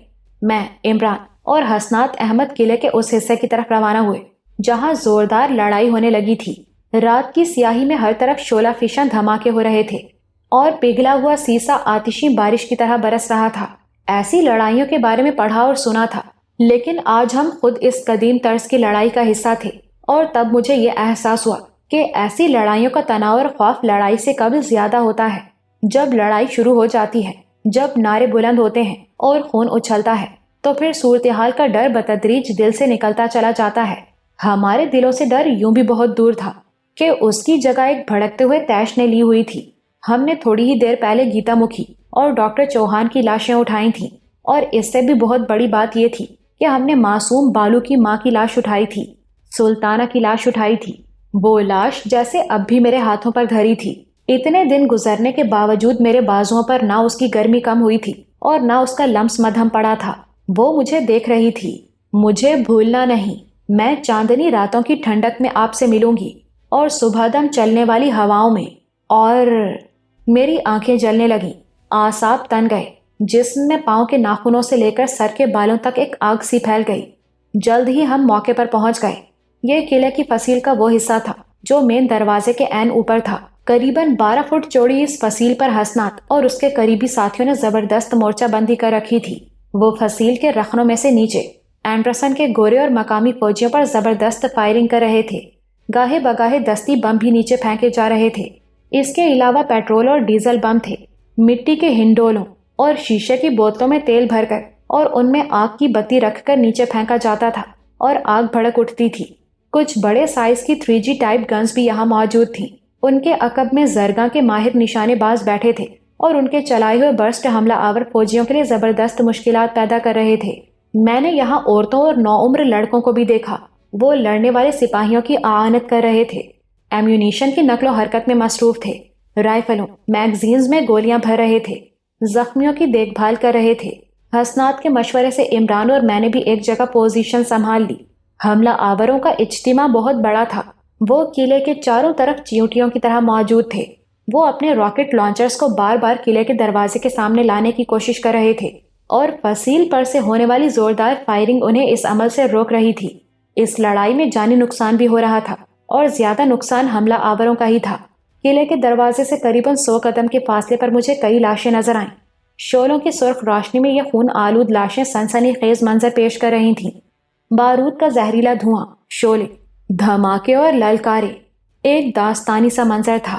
میں، عمران اور حسنات احمد قلعے کے اس حصے کی طرف روانہ ہوئے جہاں زوردار لڑائی ہونے لگی تھی۔ رات کی سیاہی میں ہر طرف شعلہ فشاں دھماکے ہو رہے تھے اور پگھلا ہوا سیسا آتشی بارش کی طرح برس رہا تھا۔ ایسی لڑائیوں کے بارے میں پڑھا اور سنا تھا، لیکن آج ہم خود اس قدیم طرز کی لڑائی کا حصہ تھے، اور تب مجھے یہ احساس ہوا کہ ایسی لڑائیوں کا تناؤ اور خوف لڑائی سے قبل زیادہ ہوتا ہے۔ جب لڑائی شروع ہو جاتی ہے، جب نعرے بلند ہوتے ہیں اور خون اچھلتا ہے، تو پھر صورتحال کا ڈر بتدریج دل سے نکلتا چلا جاتا ہے۔ ہمارے دلوں سے ڈر یوں بھی بہت دور تھا کہ اس کی جگہ ایک بھڑکتے ہوئے تیش نے لی ہوئی تھی۔ ہم نے تھوڑی ہی دیر پہلے گیتا مکھی اور ڈاکٹر چوہان کی لاشیں اٹھائی تھیں، اور اس سے بھی بہت بڑی بات یہ تھی کہ ہم نے معصوم بالو کی ماں کی لاش اٹھائی تھی، سلطانہ کی لاش اٹھائی تھی۔ وہ لاش جیسے اب بھی میرے ہاتھوں پر دھری تھی۔ اتنے دن گزرنے کے باوجود میرے بازوؤں پر نہ اس کی گرمی کم ہوئی تھی اور نہ اس کا لمس مدھم پڑا تھا۔ وہ مجھے دیکھ رہی تھی۔ مجھے بھولنا نہیں، میں چاندنی راتوں کی ٹھنڈک میں آپ سے ملوں گی، اور صبح دم چلنے والی ہواؤں میں۔ اور میری آنکھیں جلنے لگیں، اعصاب تن گئے، جسم میں پاؤں کے ناخنوں سے لے کر سر کے بالوں تک ایک آگ سی پھیل گئی۔ جلد ہی ہم موقع پر پہنچ گئے۔ یہ قلعے کی فصیل کا وہ حصہ تھا جو مین دروازے کے عین اوپر تھا۔ قریباً 12 فٹ چوڑی اس فصیل پر حسنات اور اس کے قریبی ساتھیوں نے زبردست مورچہ بندی کر رکھی تھی۔ وہ فصیل کے رخنوں میں سے نیچے اینڈرسن کے گورے اور مقامی فوجیوں پر زبردست فائرنگ کر رہے تھے۔ گاہے بگاہے دستی بم بھی نیچے پھینکے جا رہے تھے۔ اس کے علاوہ پیٹرول اور ڈیزل بم تھے۔ مٹی کے ہنڈولوں اور شیشے کی بوتلوں میں تیل بھر کر اور ان میں آگ کی بتی رکھ کر نیچے پھینکا جاتا تھا اور آگ بھڑک اٹھتی تھی۔ کچھ بڑے سائز کی 3G ٹائپ گنز بھی یہاں موجود تھیں۔ ان کے عقب میں زرگاں کے ماہر نشانے باز بیٹھے تھے اور ان کے چلائے ہوئے برسٹ حملہ آور فوجیوں کے لیے زبردست مشکلات پیدا کر رہے تھے۔ میں نے یہاں عورتوں اور نوعمر لڑکوں کو بھی دیکھا۔ وہ لڑنے والے سپاہیوں کی اعانت کر رہے تھے، ایمیونیشن کی نقل و حرکت میں مصروف تھے، رائفلوں میگزینز میں گولیاں بھر رہے تھے، زخمیوں کی دیکھ بھال کر رہے تھے۔ حسنات کے مشورے سے عمران اور میں نے بھی ایک جگہ پوزیشن سنبھال لی۔ حملہ آوروں کا اجتماع بہت بڑا تھا۔ وہ قلعے کے چاروں طرف چیونٹیوں کی طرح موجود تھے۔ وہ اپنے راکٹ لانچرز کو بار بار قلعے کے دروازے کے سامنے لانے کی کوشش کر رہے تھے، اور فصیل پر سے ہونے والی زوردار فائرنگ انہیں اس عمل سے روک رہی تھی۔ اس لڑائی میں جانی نقصان بھی ہو رہا تھا، اور زیادہ نقصان حملہ آوروں کا ہی تھا۔ قلعے کے دروازے سے قریباً 100 قدم کے فاصلے پر مجھے کئی لاشیں نظر آئیں۔ شعلوں کی سرخ روشنی میں یہ خون آلود لاشیں سنسنی خیز منظر پیش کر رہی تھیں۔ بارود کا زہریلا دھواں، شعلے، دھماکے اور للکارے، ایک داستانی سا منظر تھا۔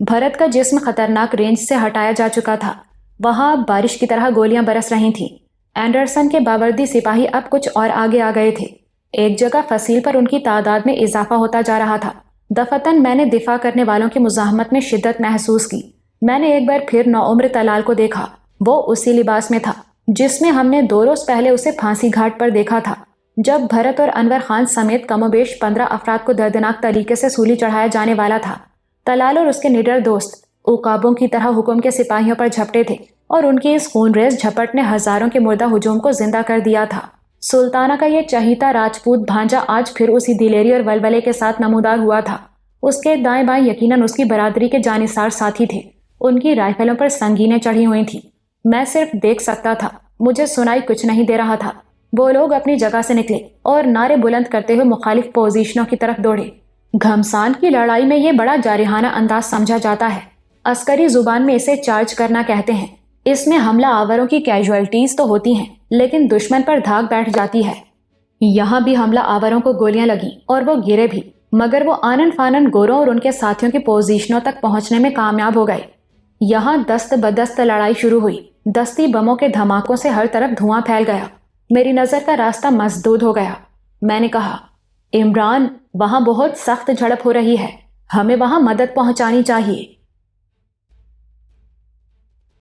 بھرت کا جسم خطرناک رینج سے ہٹایا جا چکا تھا۔ وہاں بارش کی طرح گولیاں برس رہی تھیں۔ اینڈرسن کے باوردی سپاہی اب کچھ اور آگے آ گئے تھے۔ ایک جگہ فصیل پر ان کی تعداد میں اضافہ ہوتا جا رہا تھا۔ دفتن میں نے دفاع کرنے والوں کی مزاحمت میں شدت محسوس کی۔ میں نے ایک بار پھر نوعمر طلال کو دیکھا۔ وہ اسی لباس میں تھا جس میں ہم نے 2 روز پہلے اسے پھانسی گھاٹ پر دیکھا تھا، جب بھرت اور انور خان سمیت کم و بیش 15 افراد کو دردناک طریقے سے سولی چڑھایا جانے والا تھا۔ طلال اور اس کے نڈر دوست عقابوں کی طرح حکم کے سپاہیوں پر جھپٹے تھے اور ان کی اس خون ریز جھپٹ نے ہزاروں کے مردہ ہجوم کو زندہ کر دیا تھا۔ سلطانہ کا یہ چہیتا راجپوت بھانجا آج پھر اسی دلیری اور ولولے کے ساتھ نمودار ہوا تھا۔ اس کے دائیں بائیں یقیناً اس کی برادری کے جانثار ساتھی تھے۔ ان کی رائفلوں پر سنگینیں چڑھی ہوئی تھیں۔ میں صرف دیکھ سکتا تھا، مجھے سنائی کچھ نہیں دے رہا تھا۔ وہ لوگ اپنی جگہ سے نکلے اور نعرے بلند کرتے ہوئے مخالف پوزیشنوں کی طرف دوڑے۔ گھمسان کی لڑائی میں یہ بڑا جارحانہ انداز سمجھا جاتا ہے۔ عسکری زبان میں اسے چارج کرنا کہتے ہیں۔ اس میں حملہ آوروں کی کیجوالٹیز تو ہوتی ہیں، لیکن دشمن پر دھاک بیٹھ جاتی ہے۔ یہاں بھی حملہ آوروں کو گولیاں لگیں اور وہ گرے بھی، مگر وہ آنن فانن گوروں اور ان کے ساتھیوں کی پوزیشنوں تک پہنچنے میں کامیاب ہو گئے۔ یہاں دست بدست لڑائی شروع ہوئی۔ دستی بموں کے دھماکوں سے ہر طرف دھواں پھیل گیا۔ میری نظر کا راستہ مسدود ہو گیا۔ میں نے کہا، عمران، وہاں بہت سخت جھڑپ ہو رہی ہے، ہمیں وہاں مدد پہنچانی چاہیے۔